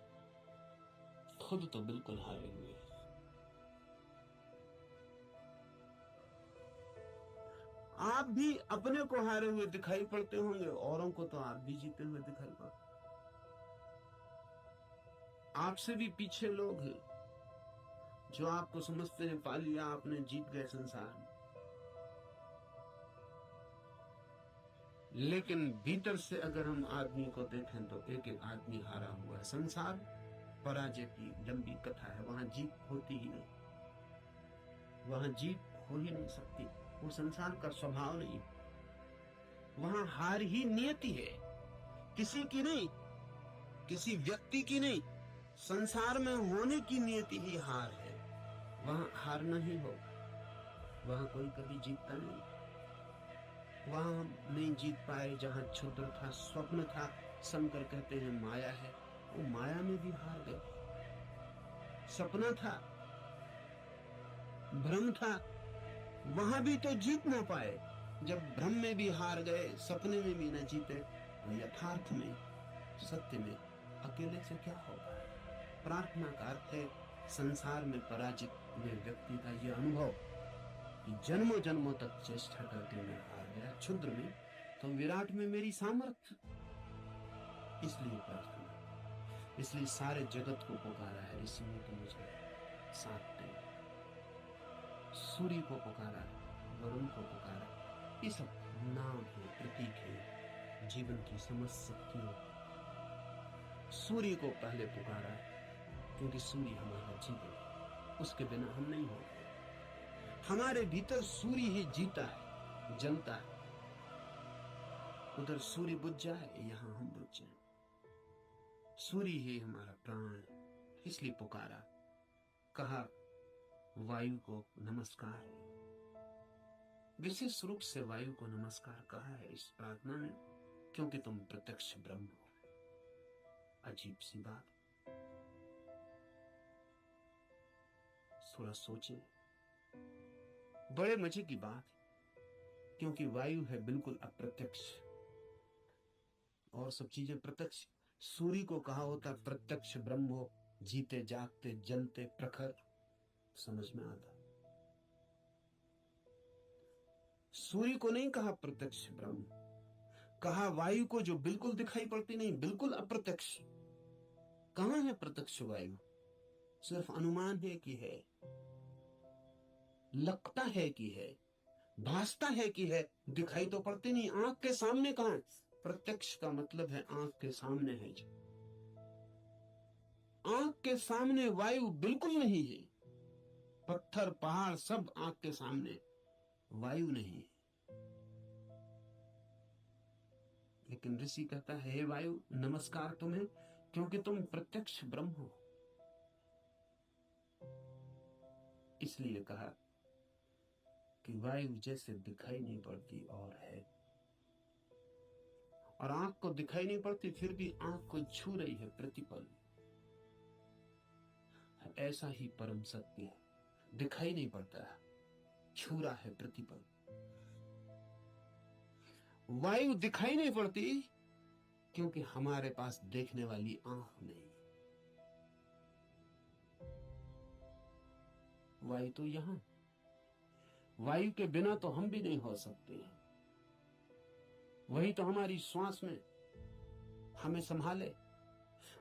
खुद तो बिल्कुल हारे हुए हैं। आप भी अपने को हारे हुए दिखाई पड़ते होंगे, औरों को तो आप भी जीते हुए दिखाई पड़ते। आपसे भी पीछे लोग हैं जो आपको समझते हैं पा लिया आपने, जीत गए संसार में। लेकिन भीतर से अगर हम आदमी को देखें तो एक एक आदमी हारा हुआ है। संसार पराजय की लंबी कथा है, वहां जीत होती ही नहीं, वहां जीत हो ही नहीं सकती। वो संसार का स्वभाव नहीं, वहां हार ही नियति है, किसी की नहीं, किसी व्यक्ति की नहीं, संसार में होने की नियति ही हार है। वहां हारना ही हो, वहां कोई कभी जीतता नहीं। वहां हम नहीं जीत पाए जहां क्षुद्र था, स्वप्न था, शंकर कहते हैं माया है, वो माया में भी हार गए। सपना था, भ्रम था, वहां भी तो जीत ना पाए। जब भ्रम में भी हार गए, सपने में भी ना जीते, यथार्थ में, सत्य में अकेले से क्या होगा? प्रार्थना का अर्थ है संसार में पराजित हुए व्यक्ति का यह अनुभव कि जन्मों जन्मों तक चेष्टा करके मैं हार गया, क्षुद्र में तो विराट में मेरी सामर्थ्य। इसलिए प्रार्थना, इसलिए सारे जगत को पुकारा है ऋषि ने कि मुझे साथ दे। सूर्य को पुकारा, वरुण को पुकारा, ये सब नाम है, प्रतीक है जीवन की समस्त शक्तियों। सूर्य को पहले पुकारा क्योंकि सूर्य हमारा जीवन है, उसके बिना हम नहीं हो। हमारे भीतर सूर्य ही जीता है, जलता है। उधर सूर्य बुझ जाए, यहां हम बुझ जाए। सूर्य ही हमारा प्राण, इसलिए पुकारा। कहा वायु को नमस्कार, विशेष रूप से वायु को नमस्कार कहा है इस प्रार्थना में, क्योंकि तुम प्रत्यक्ष ब्रह्म हो। अजीब सी बात, थोड़ा सोचें, बड़े मजे की बात, क्योंकि वायु है बिल्कुल अप्रत्यक्ष और सब चीजें प्रत्यक्ष। सूर्य को कहा होता प्रत्यक्ष ब्रह्म हो, जीते जागते जलते प्रखर, समझ में आता। सूर्य को नहीं कहा प्रत्यक्ष ब्रह्म, कहा वायु को जो बिल्कुल दिखाई पड़ती नहीं, बिल्कुल अप्रत्यक्ष। कहां है प्रत्यक्ष वायु? सिर्फ अनुमान है कि है, लगता है कि है, भासता है कि है, दिखाई तो पड़ती नहीं। आंख के सामने कहां? प्रत्यक्ष का मतलब है आंख के सामने है। जो आंख के सामने वायु बिल्कुल नहीं है, पत्थर पहाड़ सब आंख के सामने, वायु नहीं है। लेकिन ऋषि कहता है हे वायु नमस्कार तुम्हें, क्योंकि तुम प्रत्यक्ष ब्रह्म हो। इसलिए कहा कि वायु जैसे दिखाई नहीं पड़ती और है, और आंख को दिखाई नहीं पड़ती फिर भी आंख को छू रही है प्रतिपल। ऐसा ही परम सत्य है, दिखाई नहीं पड़ता, छू रहा है प्रतिपल। वायु दिखाई नहीं पड़ती क्योंकि हमारे पास देखने वाली आंख नहीं। वायु तो यहां, वायु के बिना तो हम भी नहीं हो सकते। वही तो हमारी श्वास में हमें संभाले,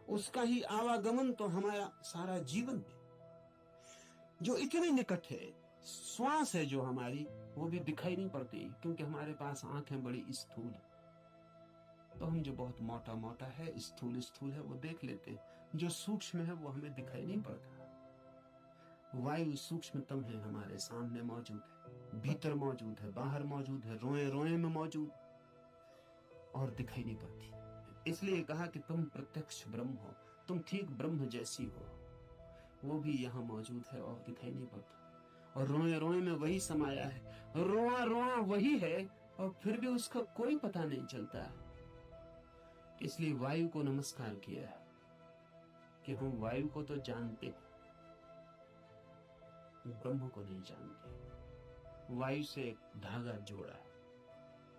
उसका ही आवागमन तो हमारा सारा जीवन है, जो इतने निकट है। श्वास है जो हमारी, वो भी दिखाई नहीं पड़ती, क्योंकि हमारे पास आंखें बड़ी स्थूल है। तो हम जो बहुत मोटा मोटा है, स्थूल स्थूल है, वो देख लेते हैं। जो सूक्ष्म है वो हमें दिखाई नहीं पड़ता। वायु सूक्ष्मतम है, हमारे सामने मौजूद है, भीतर मौजूद है, बाहर मौजूद है, रोए रोए में मौजूद, और दिखाई नहीं पड़ती। इसलिए कहा कि तुम प्रत्यक्ष ब्रह्म हो, तुम ठीक ब्रह्म जैसी हो। वो भी यहाँ मौजूद है और दिखाई नहीं पड़ता, और रोए रोए में वही समाया है, रोआ रोआ वही है, और फिर भी उसका कोई पता नहीं चलता। इसलिए वायु को नमस्कार किया कि हम वायु को तो जानते, ब्रह्म को नहीं जानते। वायु से एक धागा जोड़ा,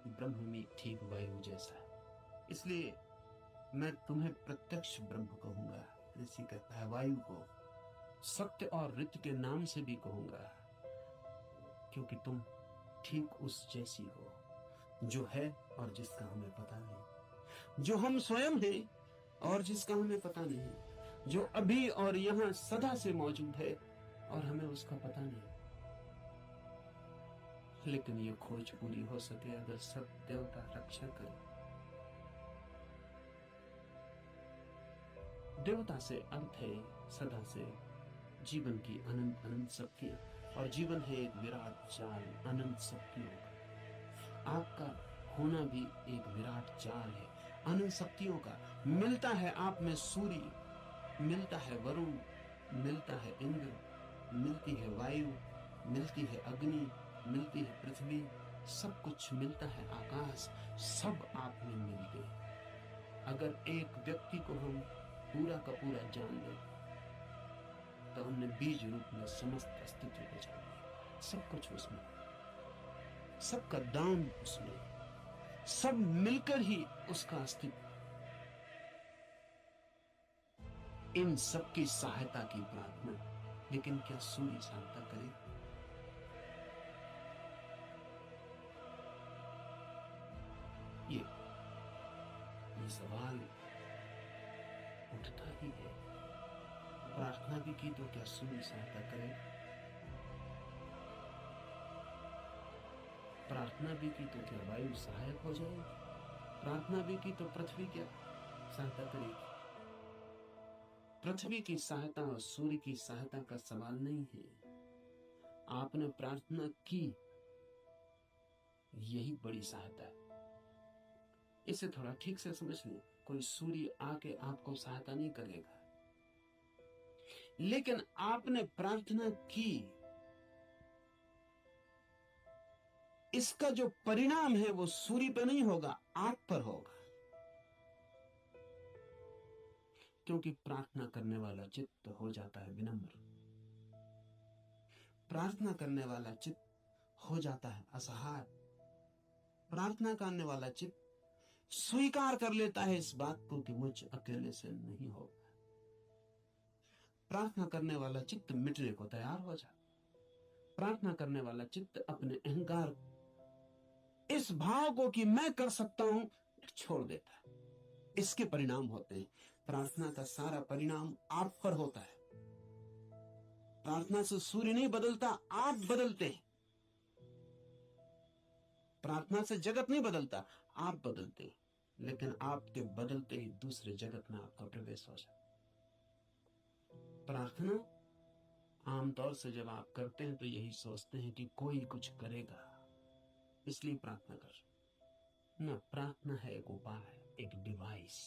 ब्रह्म में ठीक वायु जैसा। इसलिए मैं तुम्हें प्रत्यक्ष ब्रह्म कहूंगा। ऋषि कहता है वायु को सत्य और ऋत के नाम से भी कहूंगा, क्योंकि तुम ठीक उस जैसी हो जो है और जिसका हमें पता नहीं, जो हम स्वयं हैं और जिसका हमें पता नहीं, जो अभी और यहाँ सदा से मौजूद है और हमें उसका पता नहीं। लेकिन ये खोज पूरी हो सके अगर सब देवता रक्षा करें। देवता से अर्थ है सदा से जीवन की अनंत अनंत शक्तियां, और जीवन है एक विराट जाल अनंत शक्तियों का। आपका होना भी एक विराट जाल है अनंत शक्तियों का। मिलता है आप में सूर्य, मिलता है वरुण, मिलता है इंद्र, मिलती है वायु, मिलती है अग्नि, मिलती है पृथ्वी, सब कुछ मिलता है आकाश, सब आप में मिल गए। अगर एक व्यक्ति को हम पूरा का पूरा जान ले तो हमने बीज रूप में समस्त अस्तित्व को जान लिया। सब कुछ उसमें, सबका दान उसमें, सब मिलकर ही उसका अस्तित्व। इन सबकी सहायता की प्रार्थना, लेकिन क्या सूर्य सहायता करे? ये सवाल उठता ही है। प्रार्थना भी की तो क्या सूर्य सहायता करे? प्रार्थना भी की तो क्या वायु सहायक हो जाएगी? प्रार्थना भी की तो पृथ्वी क्या सहायता करेगी? पृथ्वी की सहायता और सूर्य की सहायता का सवाल नहीं है। आपने प्रार्थना की, यही बड़ी सहायता है। इसे थोड़ा ठीक से समझ लो। कोई सूर्य आके आपको सहायता नहीं करेगा, लेकिन आपने प्रार्थना की, इसका जो परिणाम है वो सूर्य पर नहीं होगा, आप पर होगा। क्योंकि प्रार्थना करने वाला चित्त हो जाता है विनम्र, प्रार्थना करने वाला चित्त हो जाता है असहाय, प्रार्थना करने वाला चित्त स्वीकार कर लेता है इस बात को कि मुझ अकेले से नहीं होगा। प्रार्थना करने वाला चित्त मिटने को तैयार हो जाता। प्रार्थना करने वाला चित्त अपने अहंकार, इस भाव को कि मैं कर सकता हूं, छोड़ देता है। इसके परिणाम होते हैं। प्रार्थना का सारा परिणाम आप पर होता है। प्रार्थना से सूर्य नहीं बदलता, आप बदलते हैं। प्रार्थना से जगत नहीं बदलता, आप बदलते हैं। लेकिन आपके बदलते ही दूसरे जगत में आपका प्रवेश हो जाता। प्रार्थना आमतौर से जब आप करते हैं तो यही सोचते हैं कि कोई कुछ करेगा, इसलिए प्रार्थना कर। ना, प्रार्थना है एक उपाय, एक डिवाइस।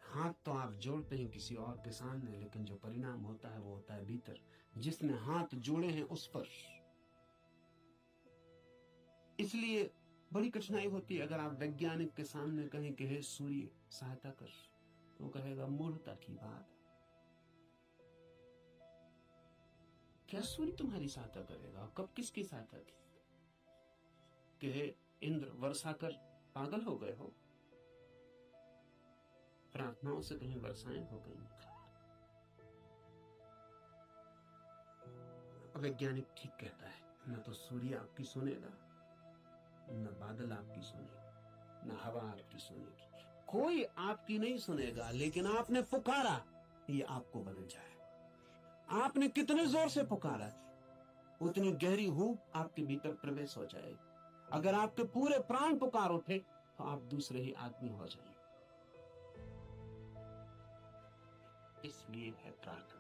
हाथ तो आप जोड़ते हैं किसी और के सामने, लेकिन जो परिणाम होता है वो होता है भीतर, जिसने हाथ जोड़े हैं उस पर। इसलिए बड़ी कठिनाई होती है अगर आप वैज्ञानिक के सामने कहें कि हे सूर्य सहायता कर, तो कहेगा मूर्खता की बात। क्या सूर्य तुम्हारी सहायता करेगा? कब किसकी सहायता की? कि हे इंद्र वर्षा कर, पागल हो गए हो? प्रार्थनाओं से कहीं वर्षाएं हो गई? वैज्ञानिक ठीक कहता है, न तो सूर्य आपकी सुनेगा, न बादल आपकी सुनेगा, न हवा आपकी सुनेगी, कोई आपकी नहीं सुनेगा। लेकिन आपने पुकारा, ये आपको बदल जाए। आपने कितने जोर से पुकारा, उतनी गहरी हूक आपके भीतर प्रवेश हो जाएगी। अगर आपके पूरे प्राण पुकार उठे तो आप दूसरे ही आदमी हो जाएंगे। इसलिए है प्रार्थना।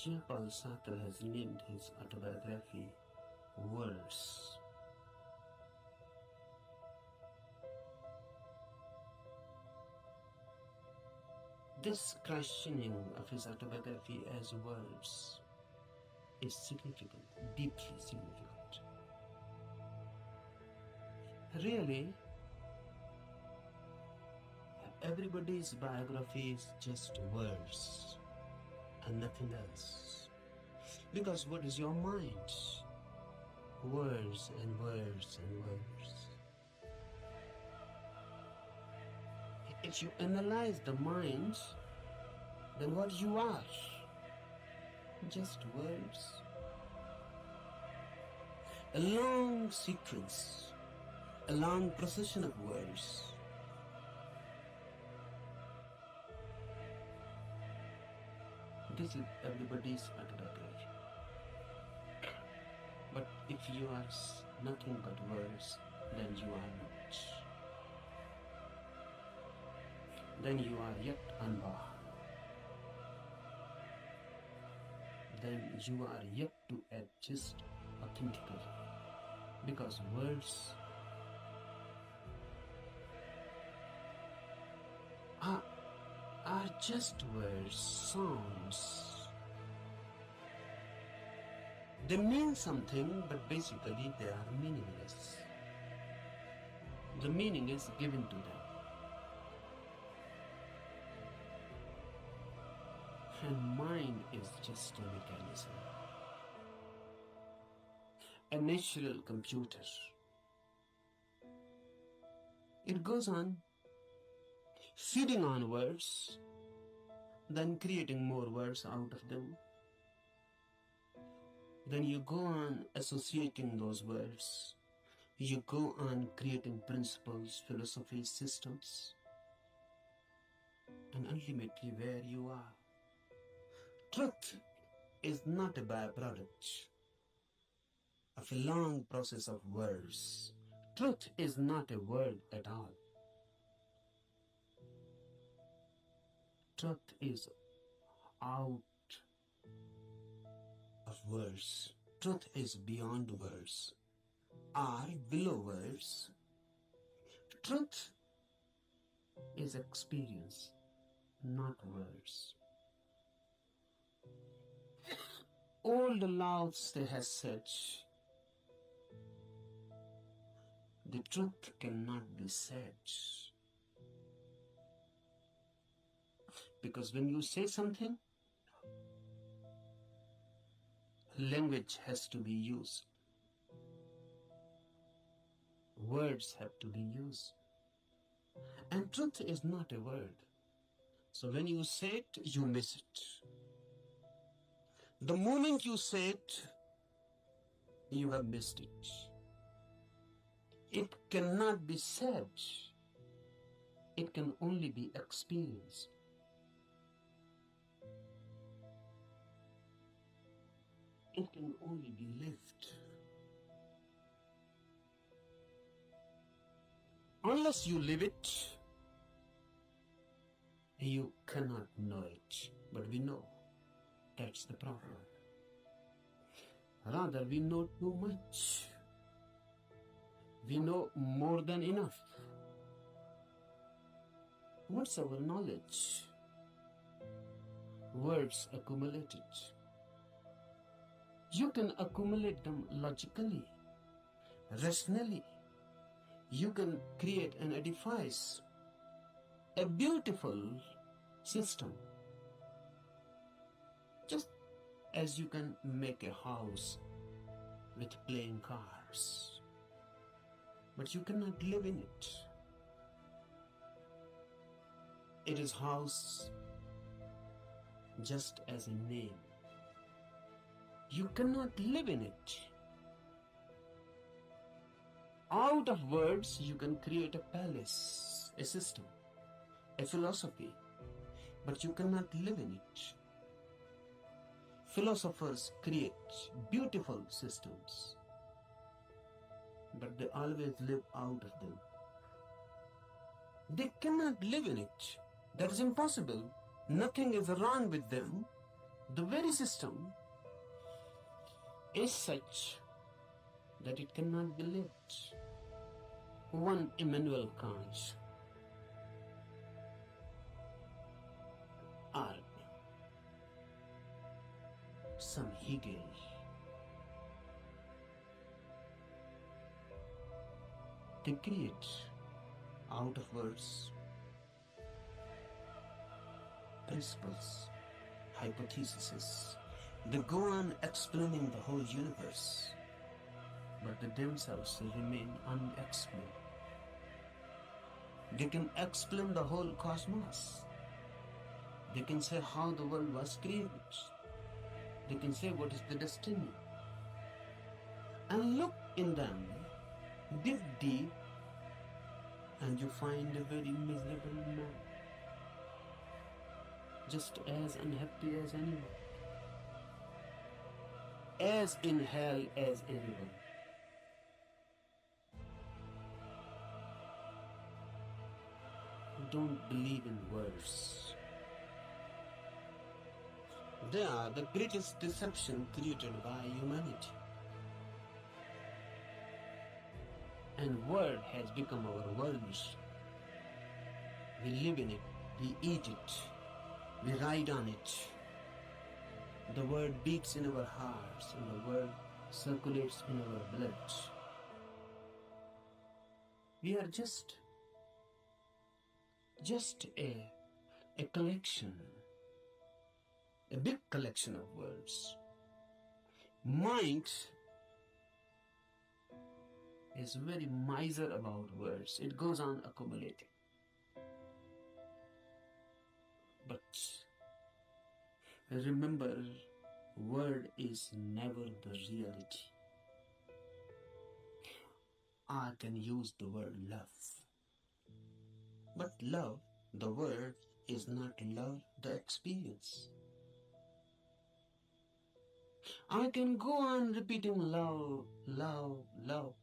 Jean-Paul Sartre has named his autobiography Words. This questioning of his autobiography as words is significant, deeply significant. Really, everybody's biography is just words and nothing else. Because what is your mind? Words and words and words. If you analyze the mind, then what you are? Just words. A long sequence, a long procession of words. This is everybody's autobiography. But if you are nothing but words, then you are not. Then you are yet unborn. Then you are yet to exist authentically. Because words are just words, sounds. They mean something, but basically they are meaningless. The meaning is given to them. And mind is just a mechanism, a natural computer. It goes on feeding on words, then creating more words out of them. Then you go on associating those words. You go on creating principles, philosophies, systems. And ultimately where you are. Truth is not a byproduct of a long process of words. Truth is not a word at all. Truth is out of words. Truth is beyond words, or below words. Truth is experience, not words. Old Lao Tse has said, the truth cannot be said. Because when you say something, language has to be used. Words have to be used. And truth is not a word. So when you say it, you miss it. The moment you say it, you have missed it. It cannot be said. It can only be experienced. It can only be lived. Unless you live it, you cannot know it. But we know. That's the problem. Rather, we know too much. We know more than enough. What's our knowledge? Words accumulated. You can accumulate them logically, rationally. You can create and edifice a beautiful system. Just as you can make a house with playing cards, but you cannot live in it. It is house just as a name. You cannot live in it. Out of words, you can create a palace, a system, a philosophy, but you cannot live in it. Philosophers create beautiful systems, but they always live out of them. They cannot live in it. That is impossible. Nothing is wrong with them. The very system is such that it cannot be lived. One Immanuel Kant, or some Hegel, they create out of words principles, hypotheses. They go on explaining the whole universe, but they themselves remain unexplained. They can explain the whole cosmos. They can say how the world was created. They can say what is the destiny. And look in them, dig deep, and you find a very miserable man, just as unhappy as anyone, as in hell as anyone. Don't believe in words. They are the greatest deception created by humanity. And word has become our world. We live in it, we eat it, we ride on it. The word beats in our hearts and the word circulates in our blood. We are just a collection, a big collection of words. Mind is very miser about words. It goes on accumulating. But remember, word is never the reality. I can use the word love. But love, the word, is not love, the experience. I can go on repeating love, love, love,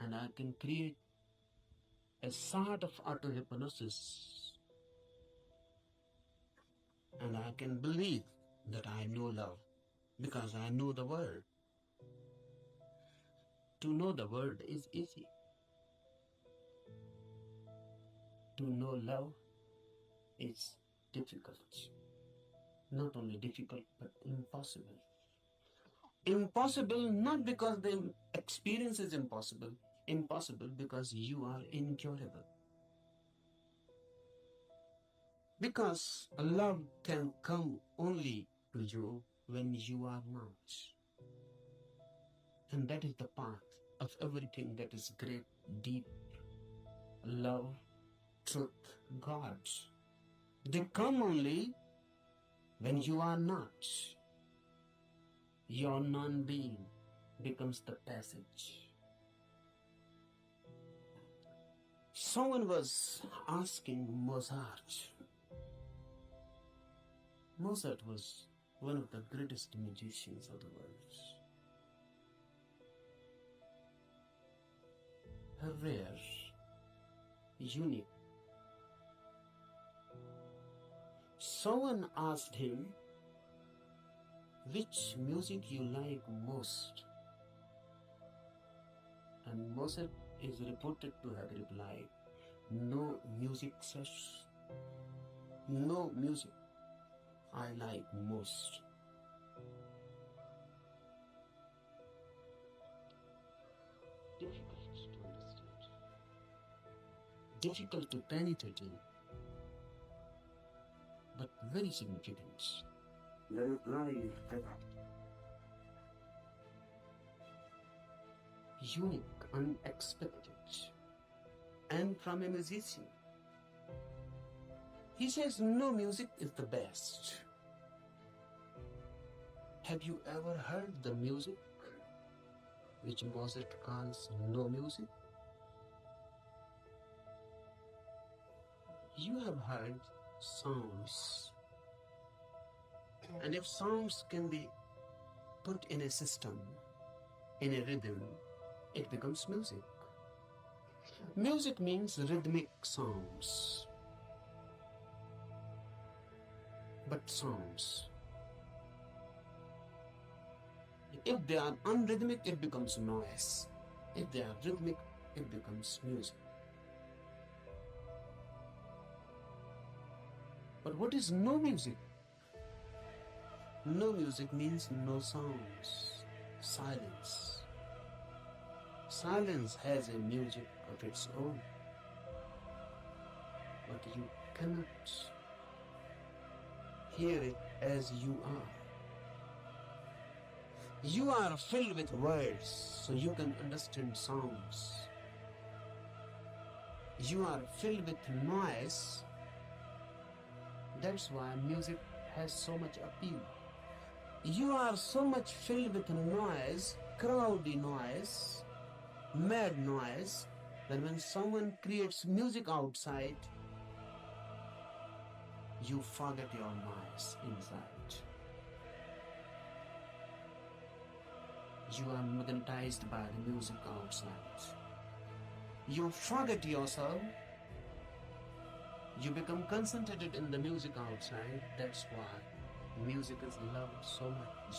and I can create a sort of auto-hypnosis. And I can believe that I know love because I know the word. To know the word is easy. To know love is difficult. Not only difficult, but impossible. Impossible not because the experience is impossible. Impossible because you are incurable. Because love can come only to you when you are not. And that is the path of everything that is great, deep. Love, truth, God. They come only when you are not. Your non-being becomes the passage. Someone was asking Mozart. Mozart was one of the greatest musicians of the world. Rare, unique. Someone asked him, which music you like most? And Mozart is reported to have replied, no music such, no music I like most. Difficult to understand, difficult to penetrate in, but very significant. The reply is that unique, unexpected, and from a musician. He says no music is the best. Have you ever heard the music which Mozart calls no music? You have heard sounds, and if sounds can be put in a system, in a rhythm, it becomes music. Music means rhythmic sounds, but sounds. If they are unrhythmic, it becomes noise. If they are rhythmic, it becomes music. But what is no music? No music means no sounds, silence. Silence has a music of its own, but you cannot hear it as you are. You are filled with words, so you can understand sounds. You are filled with noise. That's why music has so much appeal. You are so much filled with noise, crowdy noise, mad noise, that when someone creates music outside, you forget your noise inside. You are magnetized by the music outside. You forget yourself. You become concentrated in the music outside. That's why music is loved so much.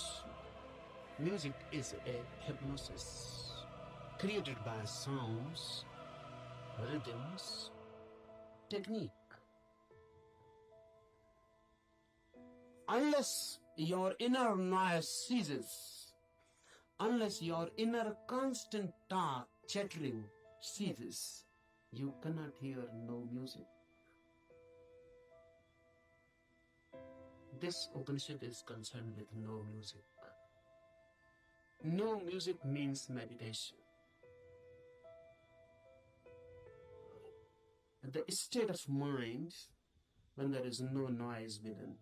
Music is a hypnosis created by sounds, rhythms, technique. Unless your inner noise ceases, unless your inner constant talk, chattering ceases, you cannot hear no music. This Upanishad is concerned with no music. No music means meditation. The state of mind when there is no noise within,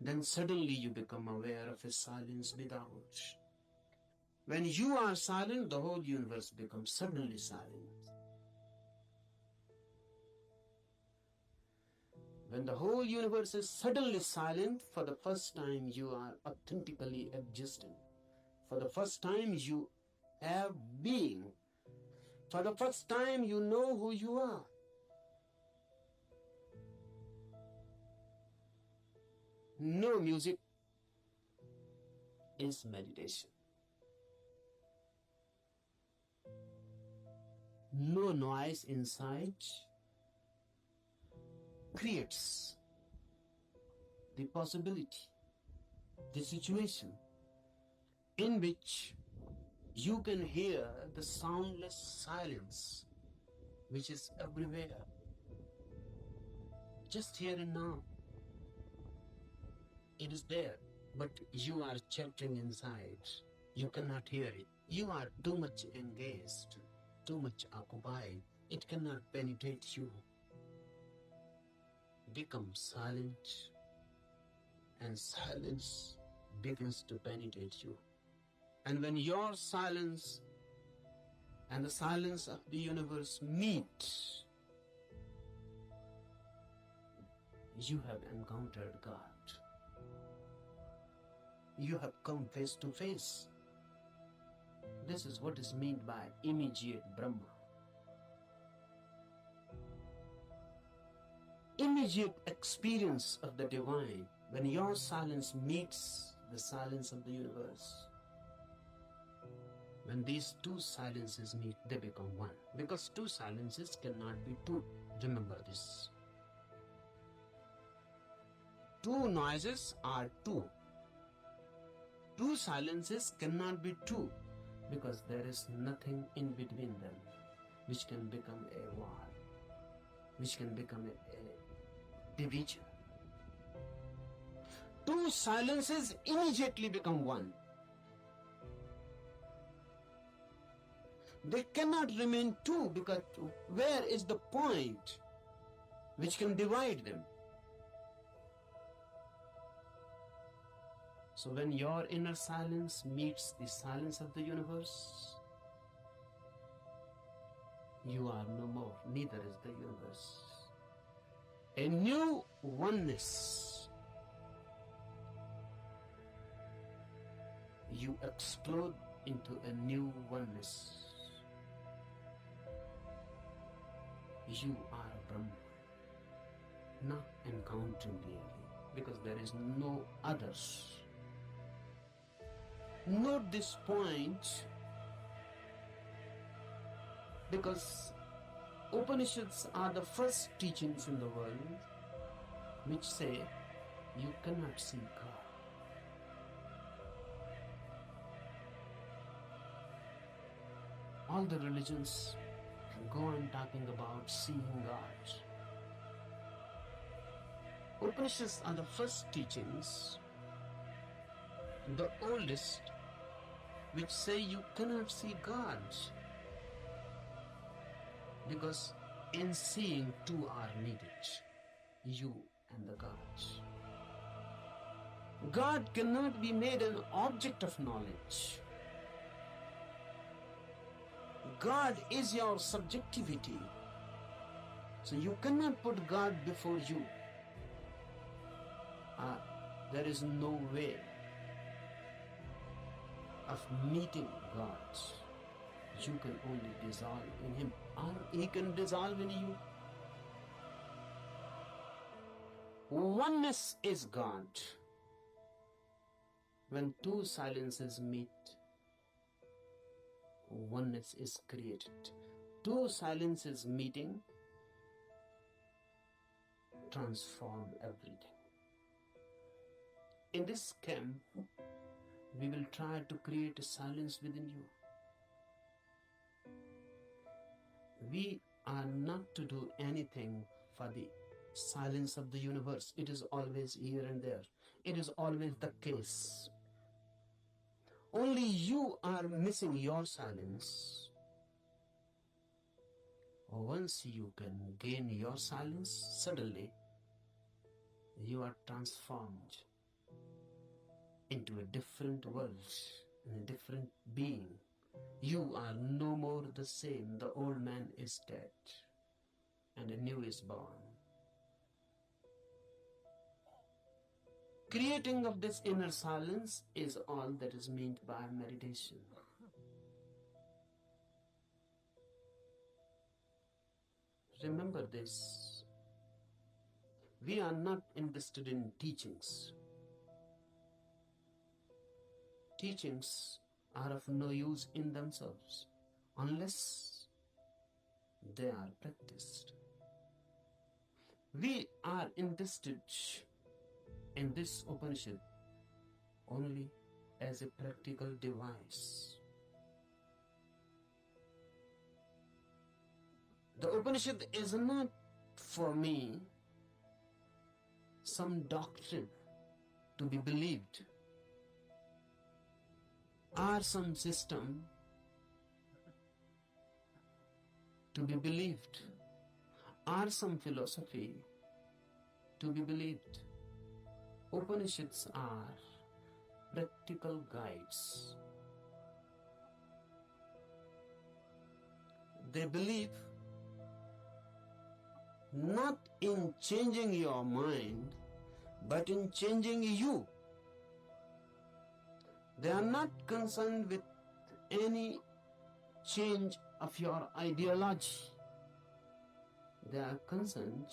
then suddenly you become aware of a silence without. When you are silent, the whole universe becomes suddenly silent. When the whole universe is suddenly silent, for the first time you are authentically existing. For the first time you have being. For the first time you know who you are. No music is meditation. No noise inside creates the possibility, the situation in which you can hear the soundless silence which is everywhere, just here and now. It is there, but you are chattering inside. You cannot hear it. You are too much engaged, too much occupied. It cannot penetrate you. Become silent, and silence begins to penetrate you. And when your silence and the silence of the universe meet, you have encountered God. You have come face to face. This is what is meant by immediate Brahma. Immediate experience of the divine when your silence meets the silence of the universe. When these two silences meet, they become one. Because two silences cannot be two. Remember this. Two noises are two. Two silences cannot be two, because there is nothing in between them which can become a wall, which can become a division. Two silences immediately become one. They cannot remain two, because where is the point which can divide them? So when your inner silence meets the silence of the universe, you are no more, neither is the universe. A new oneness. You explode into a new oneness. You are Brahman, not encountering really, because there is no others. Note this point, because Upanishads are the first teachings in the world which say you cannot see God. All the religions go on talking about seeing God. Upanishads are the first teachings, the oldest, which say you cannot see God, because in seeing two are needed, you and the God. God cannot be made an object of knowledge. God is your subjectivity. So you cannot put God before you. There is no way of meeting God. You can only dissolve in Him, or He can dissolve in you. Oneness is God. When two silences meet, oneness is created. Two silences meeting transform everything. In this camp, we will try to create a silence within you. We are not to do anything for the silence of the universe. It is always here and there. It is always the case. Only you are missing your silence. Once you can gain your silence, suddenly you are transformed into a different world, a different being. You are no more the same. The old man is dead and a new is born. Creating of this inner silence is all that is meant by meditation. Remember this. We are not interested in teachings. Teachings are of no use in themselves unless they are practiced. We are interested in this Upanishad only as a practical device. The Upanishad is not for me some doctrine to be believed, or some system to be believed, or some philosophy to be believed. Upanishads are practical guides. They believe not in changing your mind, but in changing you. They are not concerned with any change of your ideology. They are concerned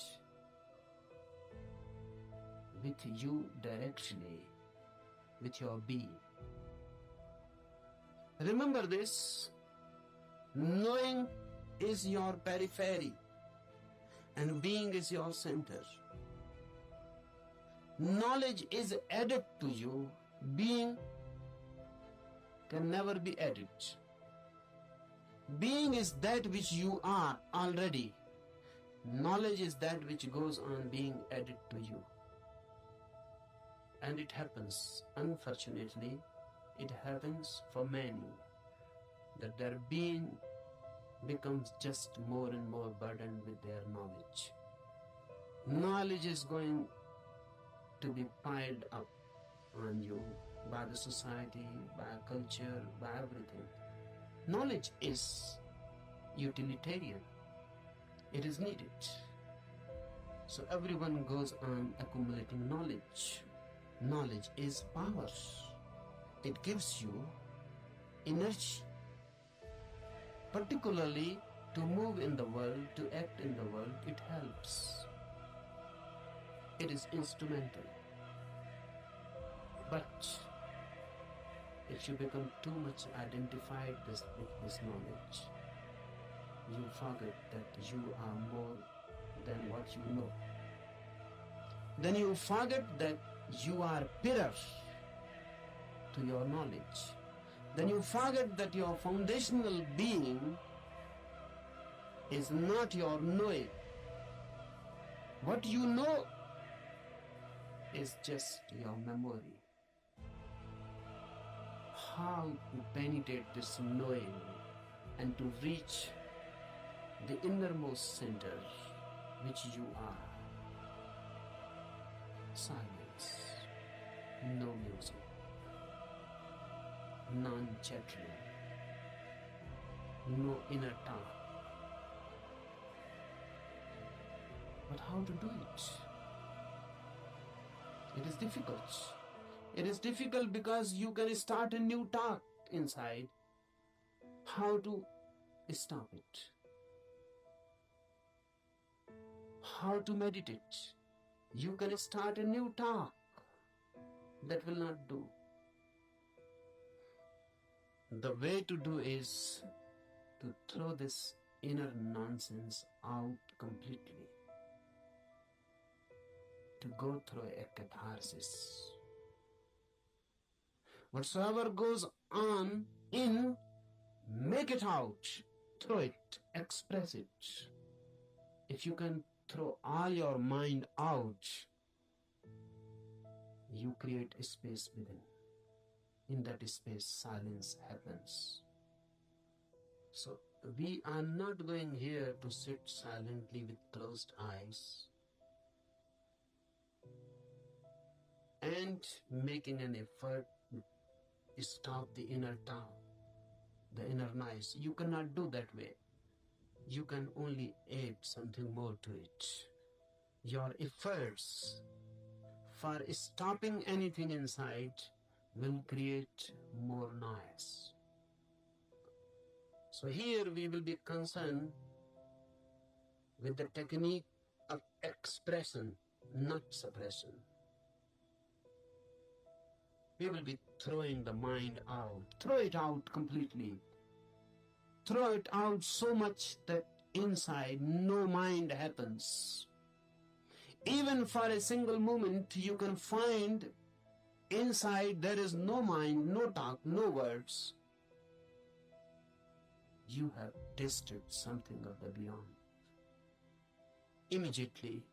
with you directly, with your being. Remember this, knowing is your periphery and being is your center. Knowledge is added to you, being can never be added. Being is that which you are already. Knowledge is that which goes on being added to you. And it happens, unfortunately, it happens for many, that their being becomes just more and more burdened with their knowledge. Knowledge is going to be piled up on you by the society, by culture, by everything. Knowledge is utilitarian. It is needed. So everyone goes on accumulating knowledge. Knowledge is power. It gives you energy, particularly to move in the world, to act in the world. It helps. It is instrumental. But if you become too much identified with this knowledge, you forget that you are more than what you know. Then you forget that you are pillar to your knowledge. Then you forget that your foundational being is not your knowing. What you know is just your memory. How to penetrate this knowing and to reach the innermost center, which you are. Silence, no music, non-chattering, no inner talk. But how to do it? It is difficult. It is difficult because you can start a new talk inside. How to stop it? How to meditate? You can start a new talk. That will not do. The way to do is to throw this inner nonsense out completely. To go through a catharsis. Whatsoever goes on in, make it out, throw it, express it. If you can throw all your mind out, you create a space within. In that space, silence happens. So we are not going here to sit silently with closed eyes and making an effort to stop the inner talk, the inner noise. You cannot do that way. You can only add something more to it. Your efforts for stopping anything inside will create more noise. So here we will be concerned with the technique of expression, not suppression. We will be throwing the mind out. Throw it out completely. Throw it out so much that inside no mind happens. Even for a single moment, you can find inside there is no mind, no talk, no words. You have tasted something of the beyond. Immediately,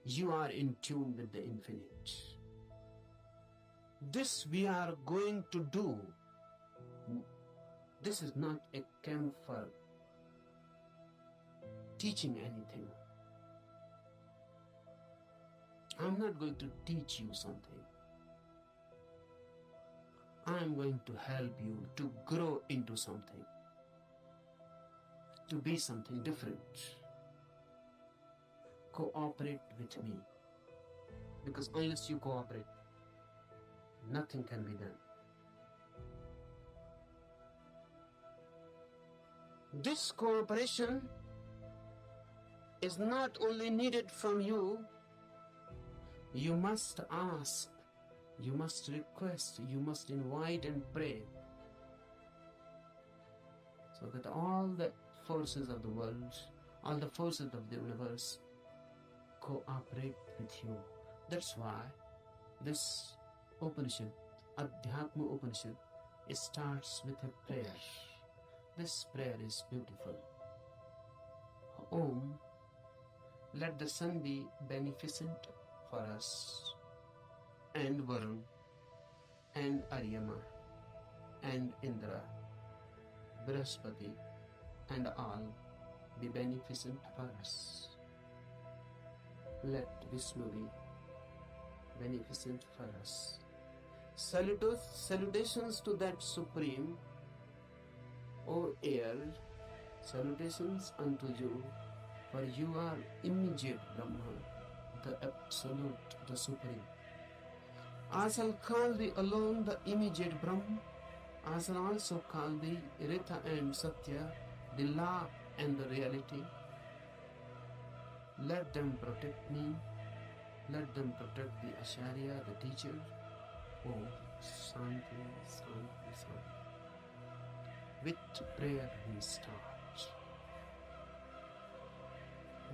you are in tune with the infinite. This we are going to do. This is not a camp for teaching anything. I'm not going to teach you something. I'm going to help you to grow into something, to be something different. Cooperate with me, because unless you cooperate, nothing can be done. This cooperation is not only needed from you, you must ask, you must request, you must invite and pray, so that all the forces of the world, all the forces of the universe cooperate with you. That's why this Upanishad, Adhyatma Upanishad, it starts with a prayer. This prayer is beautiful. Om, let the sun be beneficent for us, and Varun, and Aryama, and Indra, Brihaspati and all be beneficent for us. Let Vishnu be beneficent for us. Salutations to that Supreme, O air, salutations unto you, for you are immediate Brahma, the Absolute, the Supreme. I shall call thee alone the immediate Brahma. I shall also call thee Ritha and Satya, the law and the reality. Let them protect me. Let them protect the Acharya, the teacher. Oh, Shanti, Shanti, Shanti. With prayer we start.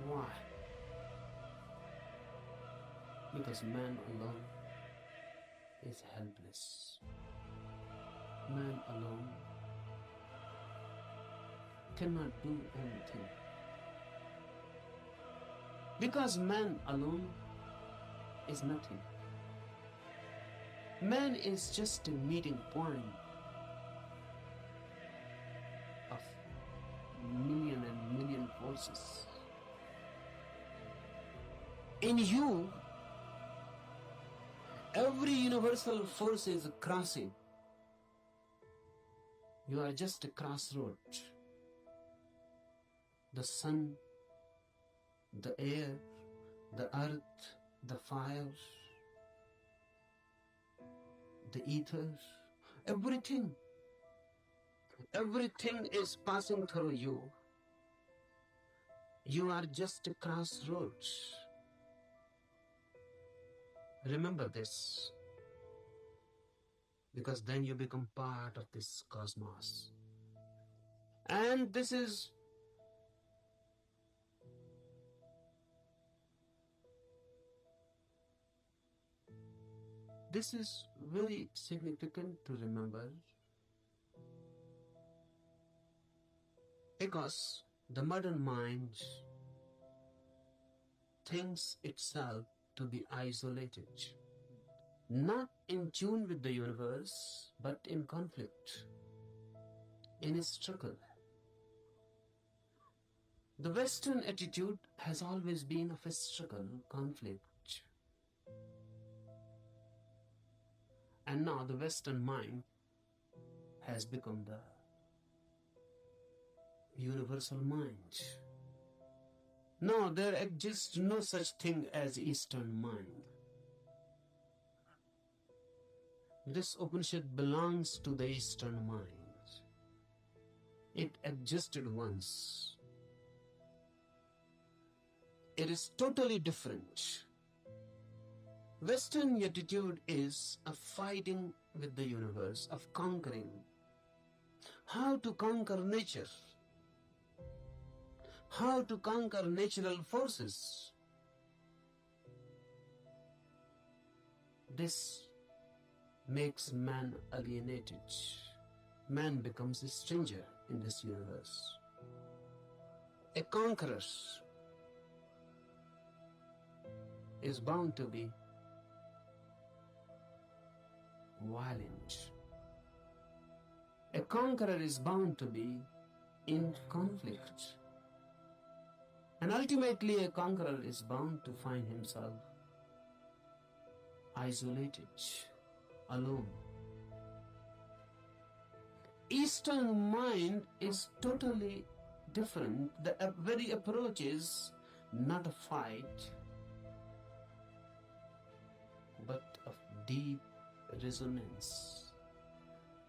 Why? Because man alone is helpless. Man alone cannot do anything. Because man alone is nothing. Man is just a meeting point of million and million forces. In you, every universal force is crossing. You are just a crossroad. The sun, the air, the earth, the fire, the ether, everything is passing through you. You are just a crossroads. Remember this, because then you become part of this cosmos. And this is very significant to remember, because the modern mind thinks itself to be isolated, not in tune with the universe, but in conflict, in a struggle. The Western attitude has always been of a struggle, conflict. And now the Western mind has become the universal mind. No, there exists no such thing as Eastern mind. This Upanishad belongs to the Eastern mind. It existed once. It is totally different. Western attitude is of fighting with the universe, of conquering. How to conquer nature? How to conquer natural forces? This makes man alienated. Man becomes a stranger in this universe. A conqueror is bound to be violent. A conqueror is bound to be in conflict. And ultimately a conqueror is bound to find himself isolated, alone. Eastern mind is totally different. The very approach is not a fight, but of deep resonance.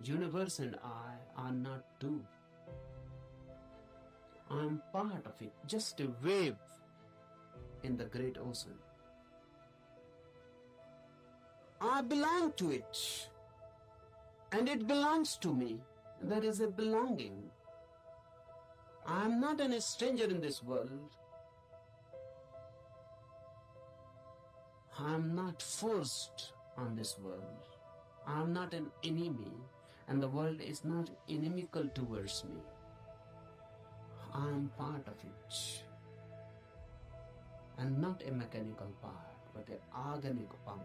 Universe and I are not two. I am part of it, just a wave in the great ocean. I belong to it, and it belongs to me. There is a belonging. I am not a stranger in this world. I am not forced on this world. I am not an enemy, and the world is not inimical towards me. I am part of it, and not a mechanical part, but an organic part.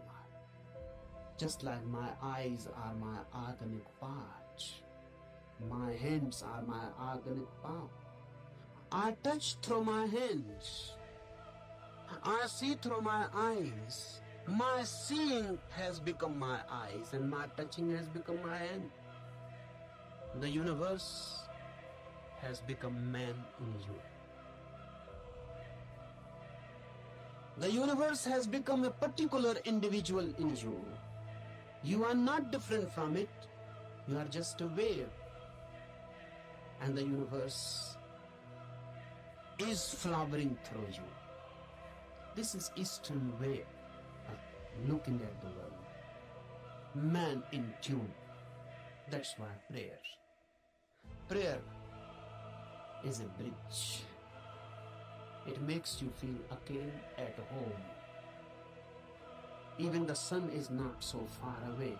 Just like my eyes are my organic part. My hands are my organic power. I touch through my hands. I see through my eyes. My seeing has become my eyes, and my touching has become my hand. The universe has become man in you. The universe has become a particular individual in you. You are not different from it. You are just a wave. And the universe is flowering through you. This is Eastern way of looking at the world. Man in tune. That's why prayer is a bridge. It makes you feel again at home. Even the sun is not so far away.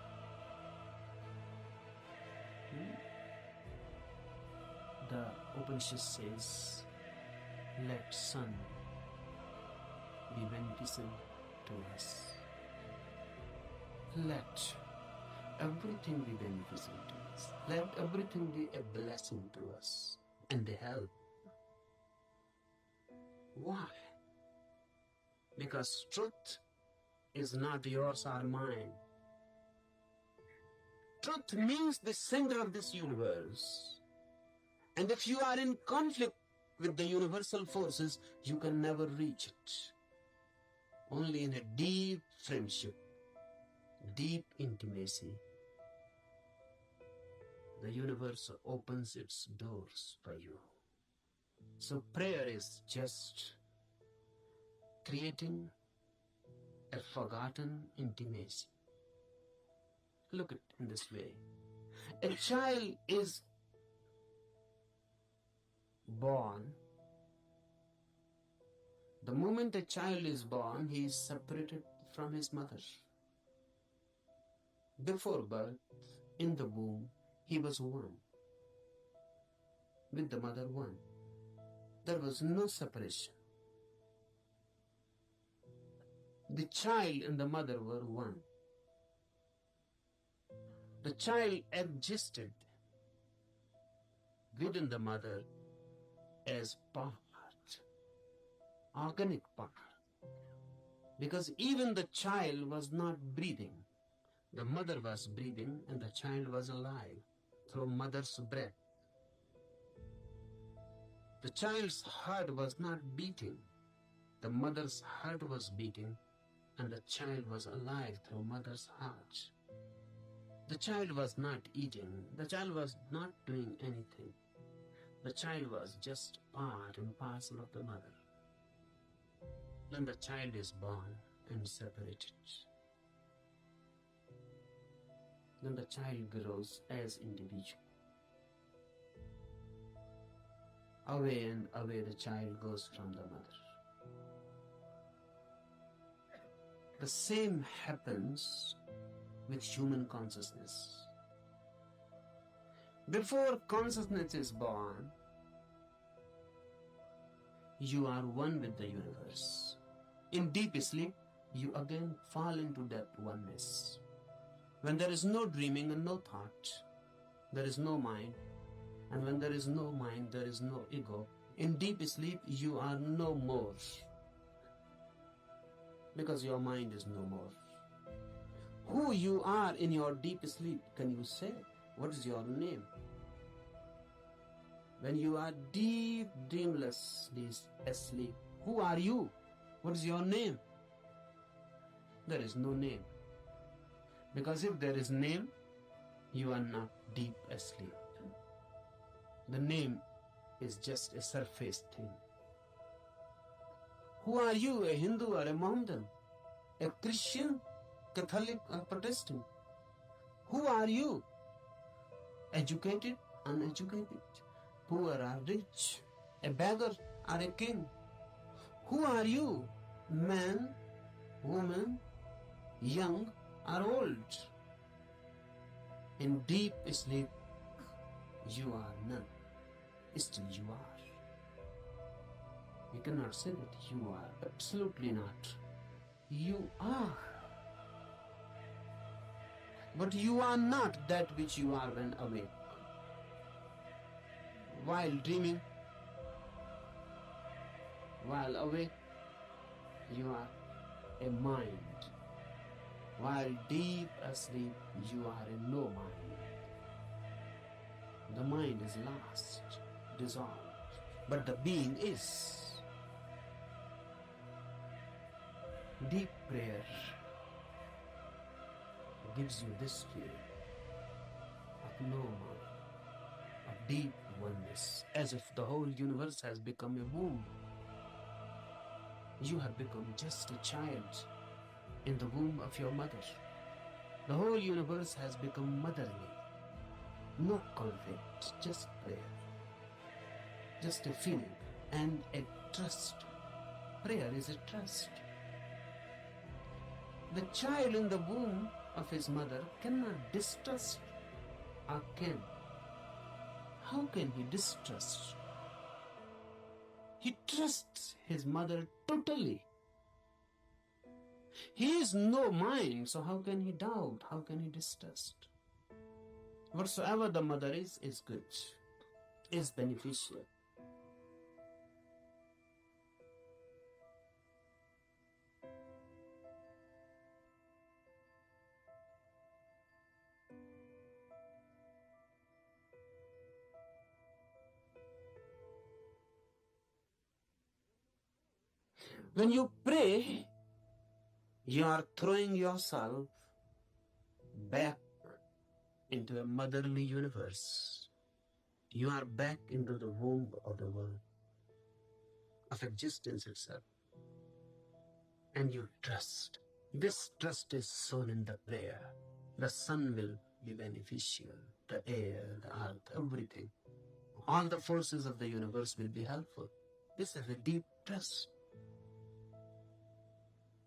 The Upanishad says, let sun be beneficial to us. Let everything be beneficial to us. Let everything be a blessing to us and a help. Why? Because truth is not yours or mine. Truth means the center of this universe. And if you are in conflict with the universal forces, you can never reach it. Only in a deep friendship, deep intimacy, the universe opens its doors for you. So prayer is just creating a forgotten intimacy. Look at it in this way. A child is born. The moment a child is born, he is separated from his mother. Before birth, in the womb, he was one. With the mother one. There was no separation. The child and the mother were one. The child existed within the mother as part, organic part. Because even the child was not breathing. The mother was breathing and the child was alive through mother's breath. The child's heart was not beating. The mother's heart was beating and the child was alive through mother's heart. The child was not eating. The child was not doing anything. The child was just part and parcel of the mother. Then the child is born and separated. Then the child grows as individual. Away and away the child goes from the mother. The same happens with human consciousness. Before consciousness is born, you are one with the universe. In deep sleep, you again fall into that oneness. When there is no dreaming and no thought, there is no mind. And when there is no mind, there is no ego. In deep sleep, you are no more. Because your mind is no more. Who you are in your deep sleep, can you say? What is your name? When you are deep, dreamlessly asleep, who are you? What is your name? There is no name. Because if there is name, you are not deep asleep. The name is just a surface thing. Who are you, a Hindu or a Mohammedan? A Christian, Catholic or Protestant? Who are you? Educated, uneducated, poor or rich, a beggar or a king? Who are you? Man, woman, young or old? In deep sleep, you are none. Still you are. You cannot say that you are. Absolutely not. You are. But you are not that which you are when awake. While dreaming, while awake, you are a mind. While deep asleep, you are a no mind. The mind is lost, dissolved, but the being is. Deep prayer gives you this feeling of no mind, of deep oneness, as if the whole universe has become a womb. You have become just a child in the womb of your mother. The whole universe has become motherly. No conflict, just prayer. Just a feeling and a trust. Prayer is a trust. The child in the womb of his mother cannot distrust, or can. How can he distrust? He trusts his mother totally. He is no mind, so how can he doubt? How can he distrust? Whatsoever the mother is good, is beneficial. When you pray, you are throwing yourself back into a motherly universe. You are back into the womb of the world, of existence itself. And you trust. This trust is sown in the prayer. The sun will be beneficial, the air, the earth, everything. All the forces of the universe will be helpful. This is a deep trust.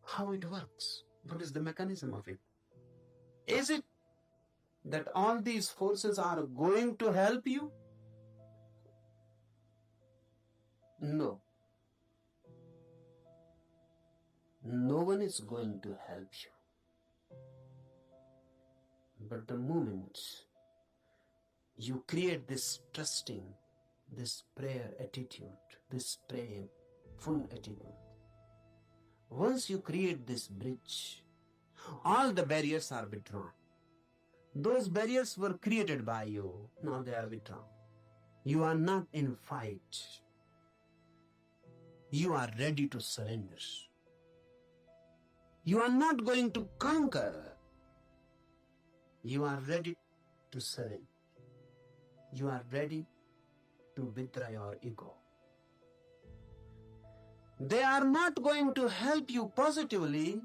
How it works? What is the mechanism of it? Is it that all these forces are going to help you? No. No one is going to help you. But the moment you create this trusting, this prayer attitude, this prayerful attitude, once you create this bridge, all the barriers are withdrawn. Those barriers were created by you, now they are withdrawn. You are not in fight. You are ready to surrender. You are not going to conquer. You are ready to surrender. You are ready to withdraw your ego. They are not going to help you positively,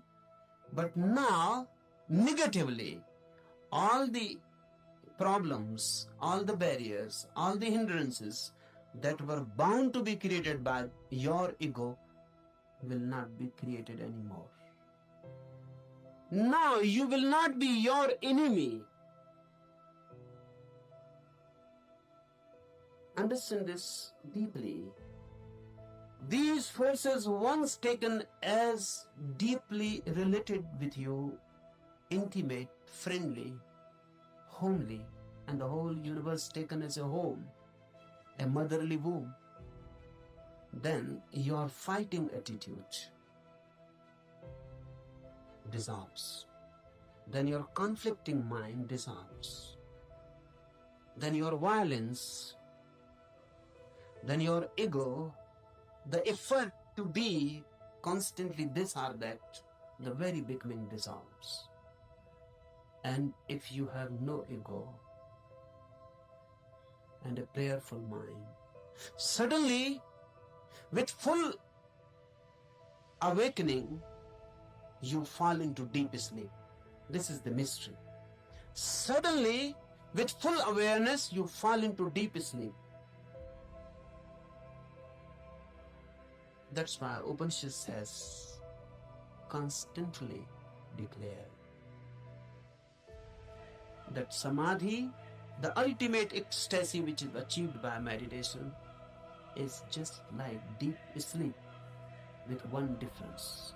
but now negatively. All the problems, all the barriers, all the hindrances that were bound to be created by your ego will not be created anymore. Now you will not be your enemy. Understand this deeply. These forces, once taken as deeply related with you, intimate, friendly, homely, and the whole universe taken as a home, a motherly womb, then your fighting attitude dissolves. Then your conflicting mind dissolves. Then your violence, then your ego, the effort to be constantly this or that, the very beginning dissolves. And if you have no ego and a prayerful mind, suddenly, with full awakening, you fall into deep sleep. This is the mystery. Suddenly, with full awareness, you fall into deep sleep. That's why Upanishad says, constantly declare that samadhi, the ultimate ecstasy which is achieved by meditation, is just like deep sleep with one difference.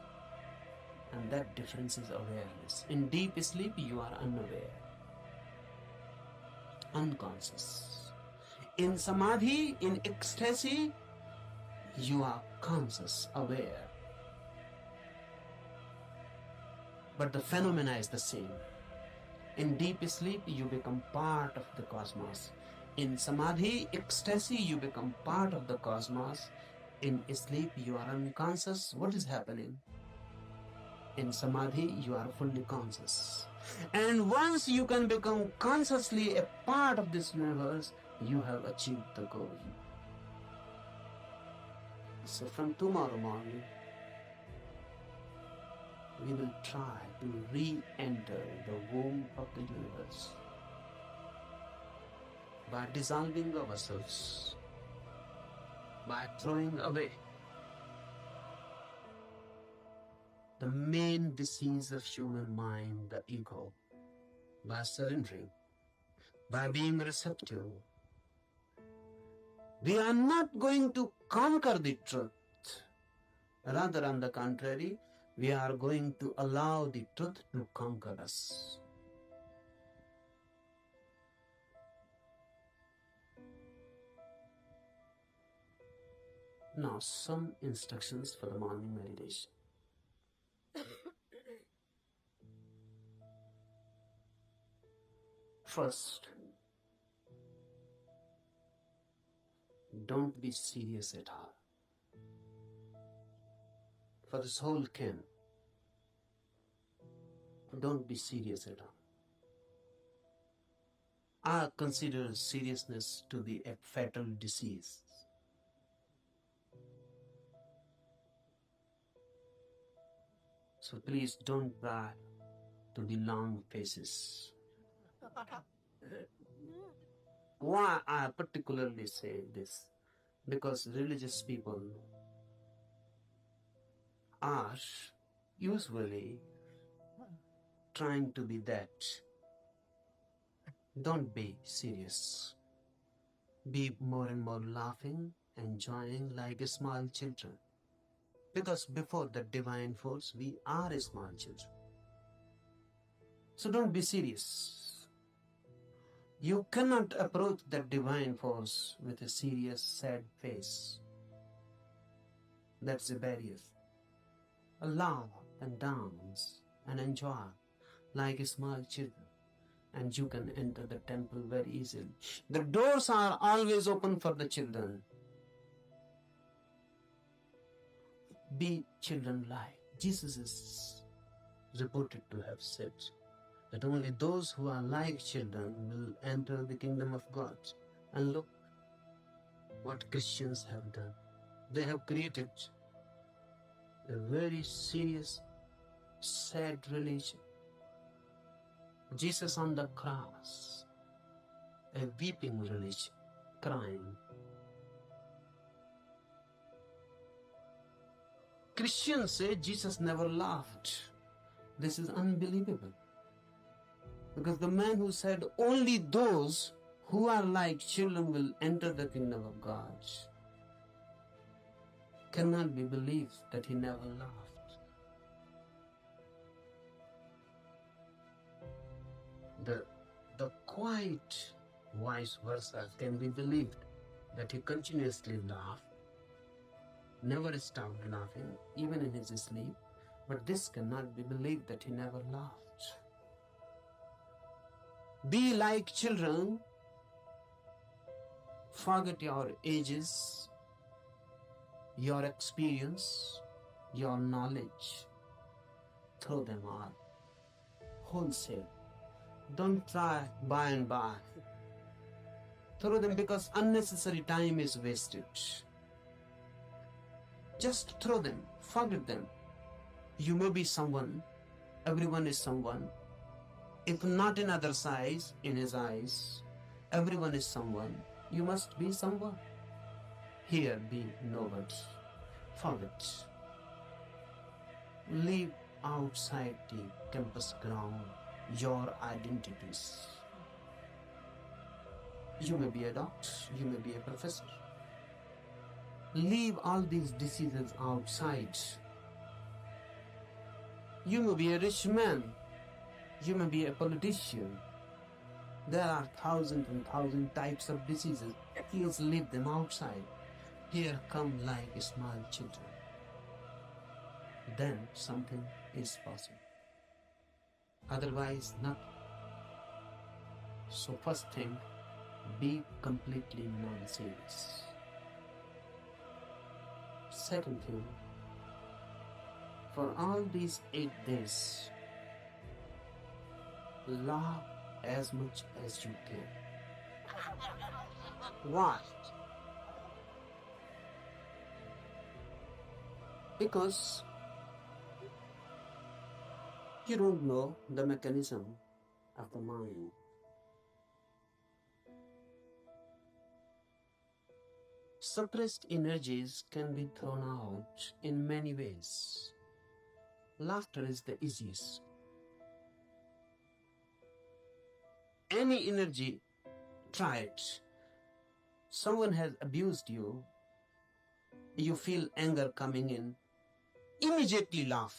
And that difference is awareness. In deep sleep, you are unaware, unconscious. In samadhi, in ecstasy, you are conscious, aware. But the phenomena is the same. In deep sleep, you become part of the cosmos. In samadhi, ecstasy, you become part of the cosmos. In sleep, you are unconscious. What is happening? In samadhi, you are fully conscious. And once you can become consciously a part of this universe, you have achieved the goal. So from tomorrow morning, we will try to re-enter the womb of the universe by dissolving ourselves, by throwing away the main disease of human mind, the ego, by surrendering, by being receptive. We are not going to conquer the truth. Rather, on the contrary, we are going to allow the truth to conquer us. Now, some instructions for the morning meditation. First, don't be serious at all. For this whole camp, don't be serious at all. I consider seriousness to be a fatal disease. So please don't try to be long faces. Why I particularly say this? Because religious people are usually trying to be that. Don't be serious. Be more and more laughing, enjoying like small children. Because before the divine force, we are small children. So don't be serious. You cannot approach the divine force with a serious, sad face. That's a barrier. Laugh and dance and enjoy like small children, and you can enter the temple very easily. The doors are always open for the children. Be children-like. Jesus is reported to have said that only those who are like children will enter the kingdom of God. And look what Christians have done. They have created a very serious, sad religion. Jesus on the cross, a weeping religion, crying. Christians say Jesus never laughed. This is unbelievable. Because the man who said only those who are like children will enter the kingdom of God cannot be believed that he never laughed. The quiet vice versa can be believed that he continuously laughed, never stopped laughing, even in his sleep, but this cannot be believed that he never laughed. Be like children, forget your ages, your experience, your knowledge, throw them all, wholesale. Don't try by and by. Throw them because unnecessary time is wasted. Just throw them, forget them. You may be someone, everyone is someone. If not in other size, in his eyes, everyone is someone. You must be someone. Here be nobody. Forget. Leave outside the campus ground your identities. You may be a doctor, you may be a professor. Leave all these diseases outside. You may be a rich man, you may be a politician. There are thousands and thousand types of diseases. Please leave them outside. Here come like small children. Then something is possible. Otherwise, nothing. So first thing, be completely non-serious. Second thing, for all these 8 days, laugh as much as you can. Why? Because you don't know the mechanism of the mind. Suppressed energies can be thrown out in many ways. Laughter is the easiest. Any energy, try it. Someone has abused you, you feel anger coming in, immediately laugh.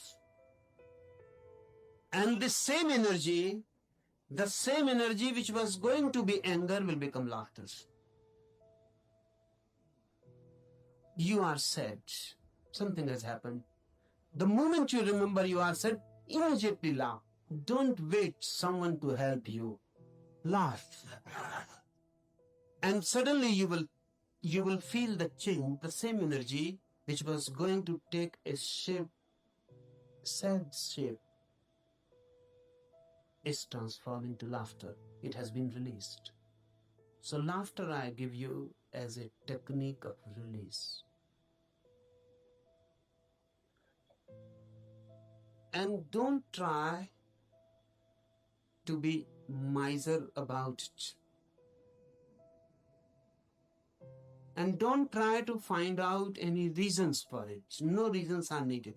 And the same energy which was going to be anger will become laughter. You are sad, something has happened. The moment you remember you are sad, immediately laugh. Don't wait someone to help you. Laugh. And suddenly you will feel the change, the same energy which was going to take a shape, sad shape, is transformed into laughter. It has been released. So laughter I give you as a technique of release. And don't try to be miser about it. And don't try to find out any reasons for it. No reasons are needed.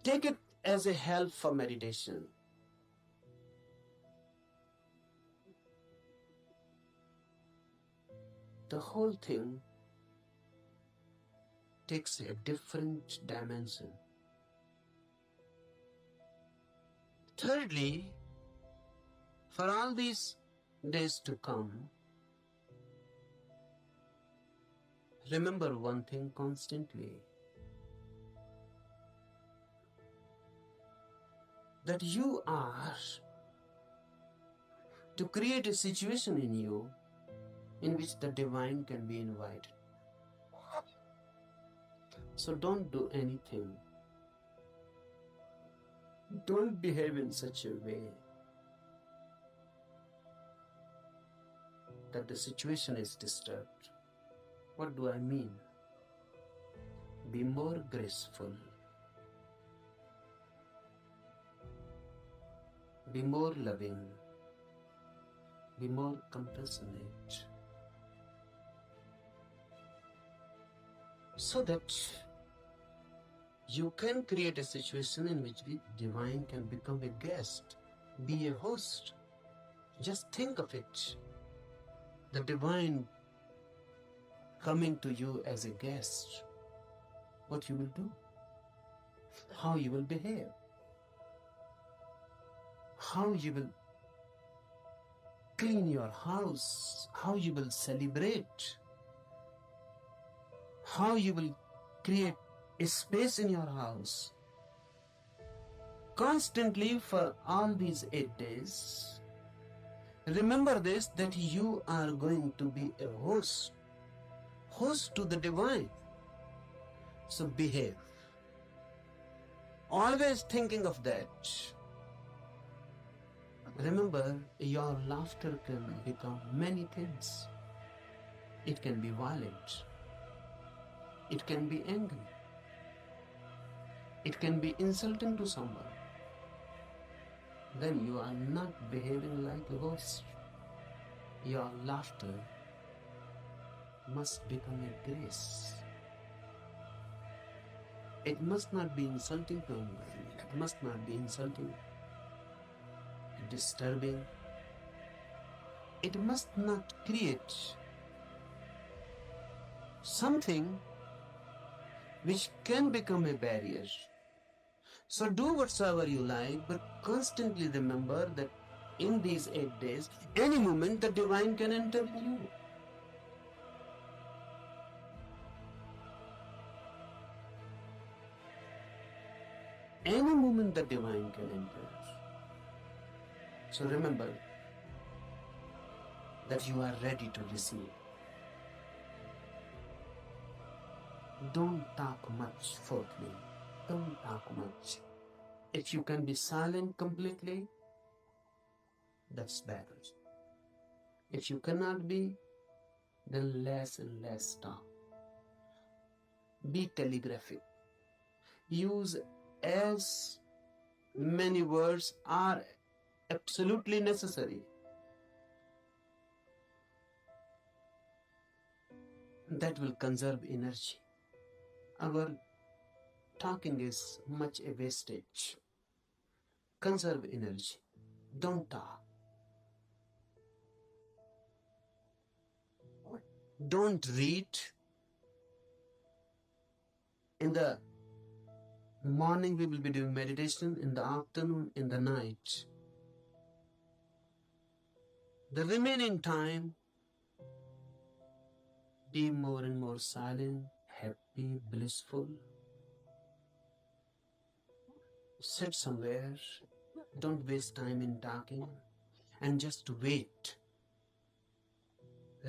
Take it as a help for meditation. The whole thing takes a different dimension. Thirdly, for all these days to come, remember one thing constantly, that you are to create a situation in you in which the divine can be invited. So don't do anything. Don't behave in such a way that the situation is disturbed. What do I mean? Be more graceful. Be more loving. Be more compassionate. So that you can create a situation in which the divine can become a guest, be a host. Just think of it. The divine coming to you as a guest. What you will do? How you will behave? How you will clean your house? How you will celebrate? How you will create a space in your house? Constantly for all these 8 days, remember this, that you are going to be a host to the divine. So behave. Always thinking of that. Remember, your laughter can become many things. It can be violent. It can be angry. It can be insulting to someone. Then you are not behaving like a host. Your laughter must become a grace. It must not be insulting to anybody. It must not be insulting, disturbing. It must not create something which can become a barrier. So do whatsoever you like, but constantly remember that in these 8 days, any moment the divine can enter in you. Any moment the divine can enter. So remember that you are ready to receive. Don't talk much, fourthly. Don't talk much. If you can be silent completely, that's better. If you cannot be, then less and less talk. Be telegraphic. Use as many words are absolutely necessary. That will conserve energy. Our talking is much a wastage. Conserve energy. Don't talk. Don't read. In the morning we will be doing meditation, in the afternoon, in the night. The remaining time, be more and more silent, happy, blissful. Sit somewhere. Don't waste time in talking and just wait.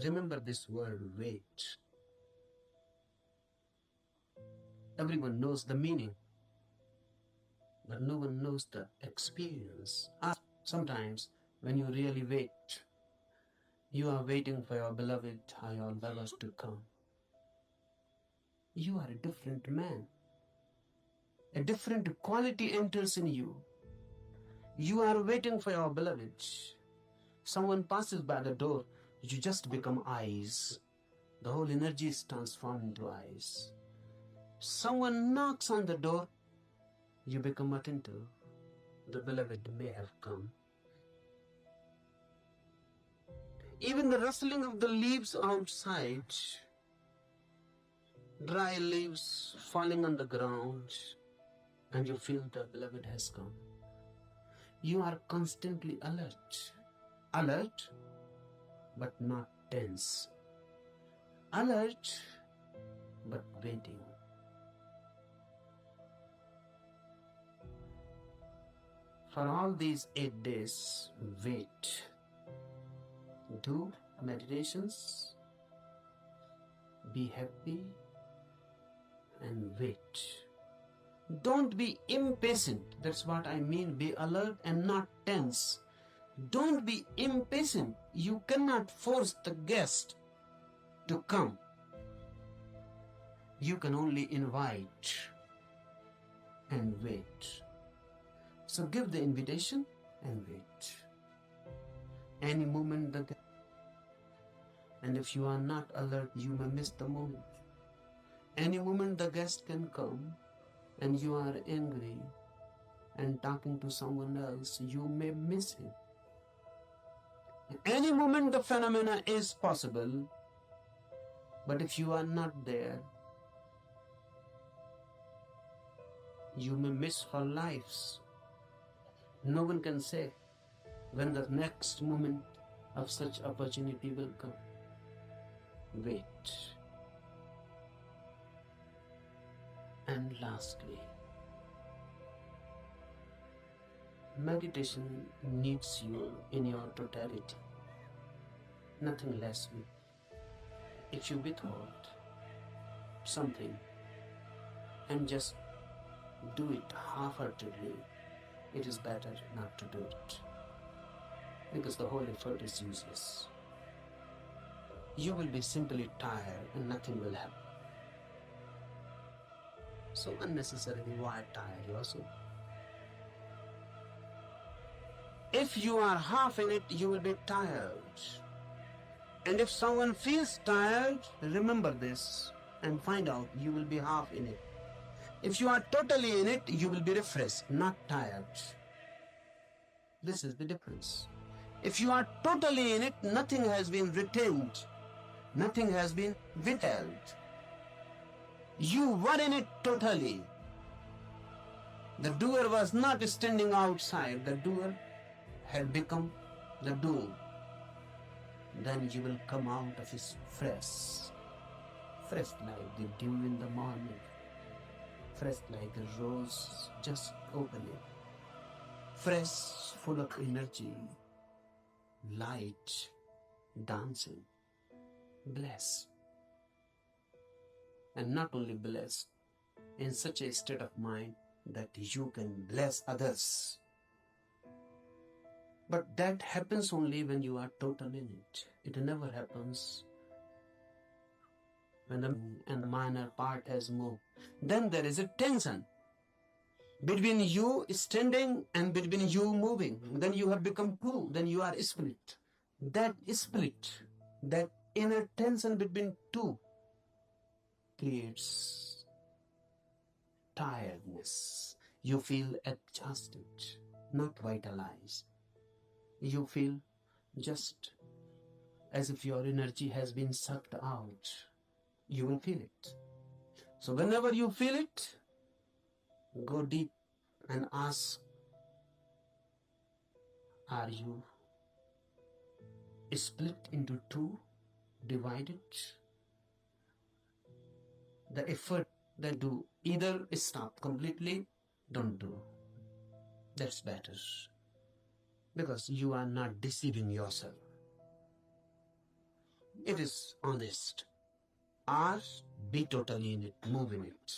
Remember this word, wait. Everyone knows the meaning, but no one knows the experience. Sometimes when you really wait, you are waiting for your beloved or your lovers to come. You are a different man. A different quality enters in you. You are waiting for your beloved. Someone passes by the door, you just become eyes. The whole energy is transformed into eyes. Someone knocks on the door, you become attentive. The beloved may have come. Even the rustling of the leaves outside, dry leaves falling on the ground, and you feel the beloved has come. You are constantly alert. Alert, but not tense. Alert, but waiting. For all these 8 days, wait. Do meditations, be happy, and wait. Don't be impatient. That's what I mean. Be alert and not tense. Don't be impatient. You cannot force the guest to come. You can only invite and wait. So give the invitation and wait. Any moment the guest, and if you are not alert, you may miss the moment. Any moment the guest can come, and you are angry and talking to someone else, you may miss him. Any moment the phenomena is possible, but if you are not there, you may miss her lives. No one can say when the next moment of such opportunity will come. Wait. And lastly, meditation needs you in your totality, nothing less. If you withhold something and just do it half-heartedly, it is better not to do it, because the whole effort is useless. You will be simply tired and nothing will happen. So unnecessarily, why tire yourself? If you are half in it, you will be tired. And if someone feels tired, remember this and find out you will be half in it. If you are totally in it, you will be refreshed, not tired. This is the difference. If you are totally in it, nothing has been retained, nothing has been withheld. You were in it totally. The doer was not standing outside. The doer had become the doer. Then you will come out of his fresh like the dew in the morning, fresh like a rose just opening, fresh, full of energy, light, dancing, blessed. And not only blessed, in such a state of mind that you can bless others. But that happens only when you are total in it. It never happens when the minor part has moved. Then there is a tension between you standing and between you moving. Then you have become two. Then you are split. That split, that inner tension between two creates tiredness. You feel exhausted, not vitalized. You feel just as if your energy has been sucked out. You will feel it. So whenever you feel it, go deep and ask, are you split into two, divided? The effort that do, either stop completely, don't do. That's better. Because you are not deceiving yourself. It is honest. Or be totally in it, move in it.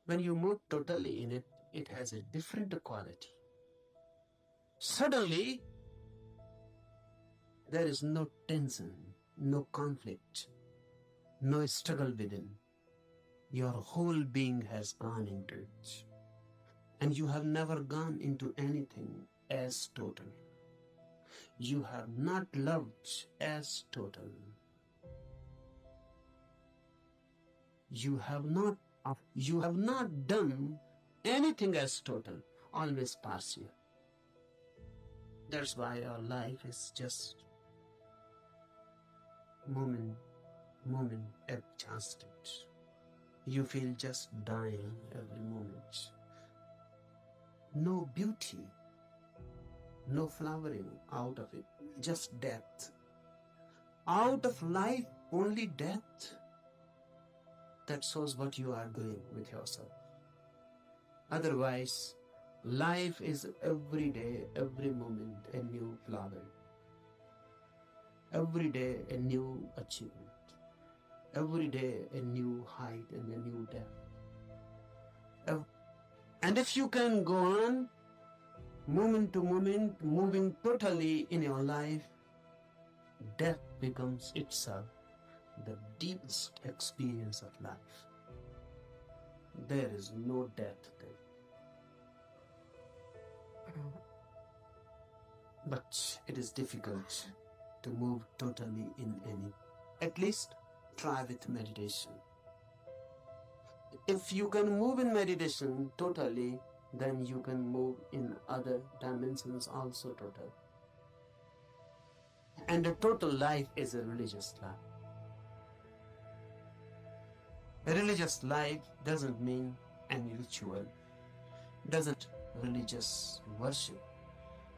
When you move totally in it, it has a different quality. Suddenly, there is no tension, no conflict, no struggle within. Your whole being has gone into it. And you have never gone into anything as total. You have not loved as total. You have not done anything as total, always partial. That's why your life is just moment exhausted. You feel just dying every moment. No beauty, no flowering out of it, just death. Out of life, only death. That shows what you are doing with yourself. Otherwise, life is every day, every moment a new flower. Every day a new achievement. Every day a new height and a new depth. And if you can go on, moment to moment, moving totally in your life, death becomes itself the deepest experience of life. There is no death there. But it is difficult to move totally in any. At least try with meditation. If you can move in meditation totally, then you can move in other dimensions also total. And a total life is a religious life. A religious life doesn't mean any ritual, doesn't religious worship,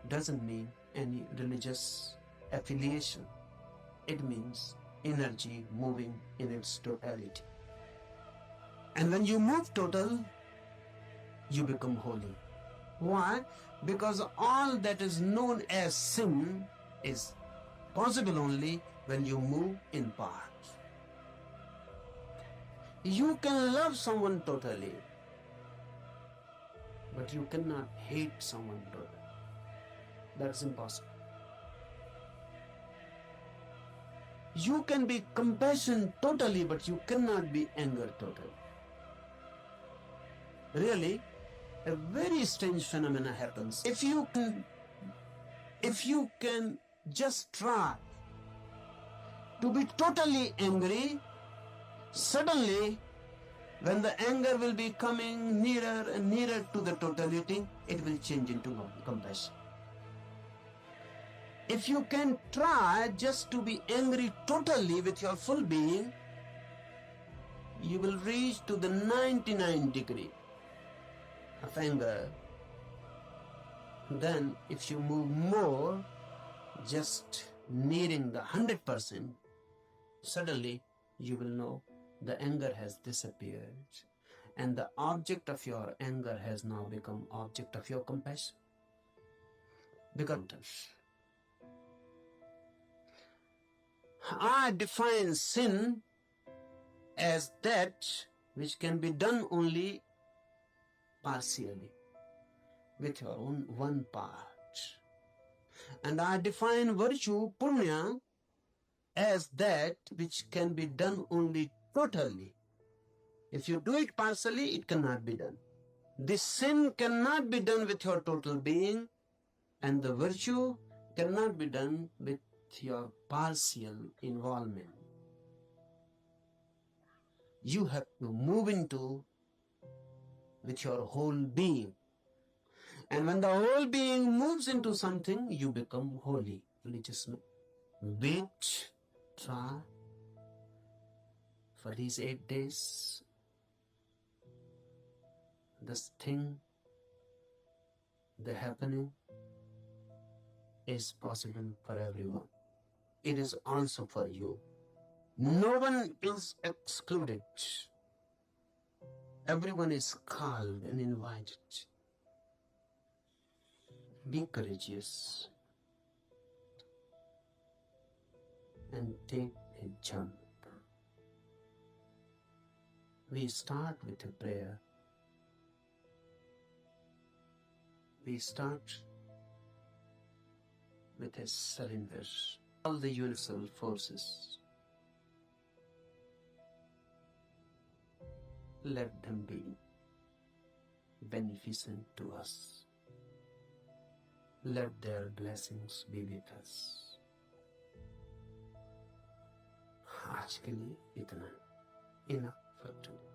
doesn't mean any religious affiliation. It means energy moving in its totality. And when you move total, you become holy. Why? Because all that is known as sin is possible only when you move in parts. You can love someone totally, but you cannot hate someone totally. That's impossible. You can be compassion totally, but you cannot be anger totally. Really, a very strange phenomena happens. If you can just try to be totally angry, suddenly when the anger will be coming nearer and nearer to the totality, it will change into compassion. If you can try just to be angry totally with your full being, you will reach to the 99 degree. of anger, then if you move more, just nearing the 100%, suddenly you will know the anger has disappeared, and the object of your anger has now become object of your compassion. Because I define sin as that which can be done only partially, with your own one part. And I define virtue, punya, as that which can be done only totally. If you do it partially, it cannot be done. This sin cannot be done with your total being, and the virtue cannot be done with your partial involvement. You have to move into with your whole being. And when the whole being moves into something, you become holy. Just wait, try for these 8 days. This thing, the happening, is possible for everyone. It is also for you. No one is excluded. Everyone is called and invited. Be courageous and take a jump. We start with a prayer. We start with a surrender. All the universal forces, let them be beneficent to us. Let their blessings be with us. आज के लिए इतना, enough for today.